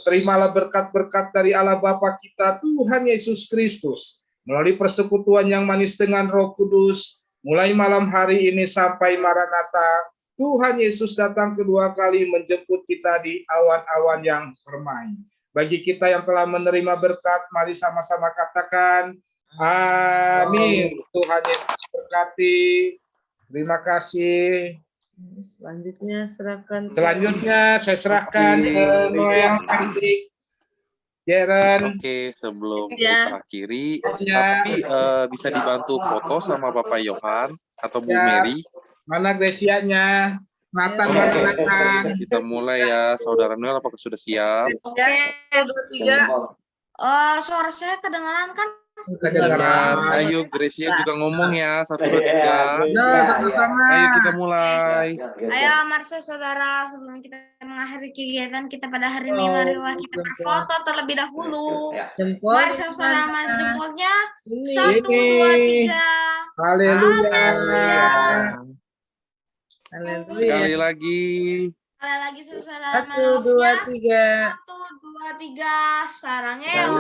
Terimalah berkat-berkat dari Allah Bapa kita Tuhan Yesus Kristus melalui persekutuan yang manis dengan Roh Kudus. Mulai malam hari ini sampai Maranatha, Tuhan Yesus datang kedua kali menjemput kita di awan-awan yang permai. Bagi kita yang telah menerima berkat, mari sama-sama katakan, amin. Tuhan Yesus berkati. Terima kasih. Selanjutnya saya serahkan ke Noel, Cantik, Jaren. Oke, sebelum kita akhiri, tapi bisa dibantu foto sama Bapak Yohan atau Bu Mary. Mana Gresianya? Nathan, kita mulai ya, Saudara Noel, apakah sudah siap? Oke, 2, 3. Suara saya kedengaran kan? Kedengaran. Ayo Gracia juga ngomong ya, 1, 2, 3. Sama-sama. Ayo kita mulai. Ayo Marsa saudara, sebelum kita mengakhiri kegiatan kita pada hari ini, marilah kita berfoto terlebih dahulu. Mari saudara, jempolnya. 1, 2, 3. Haleluya. Sekali lagi. Sekali lagi saudara. 1, 2, 3. 1, 2, 3. Sarangnya.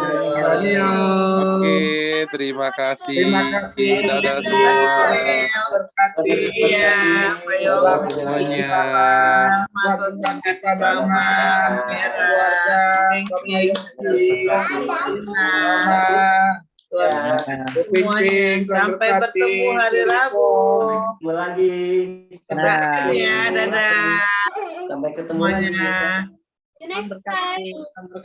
Oke, terima kasih. Dadah semua. Semuanya. Semuanya. Sampai bertemu hari Rabu. Ketemu lagi. Ya, dadah. Sampai ketemu lagi. Semuanya. The next time.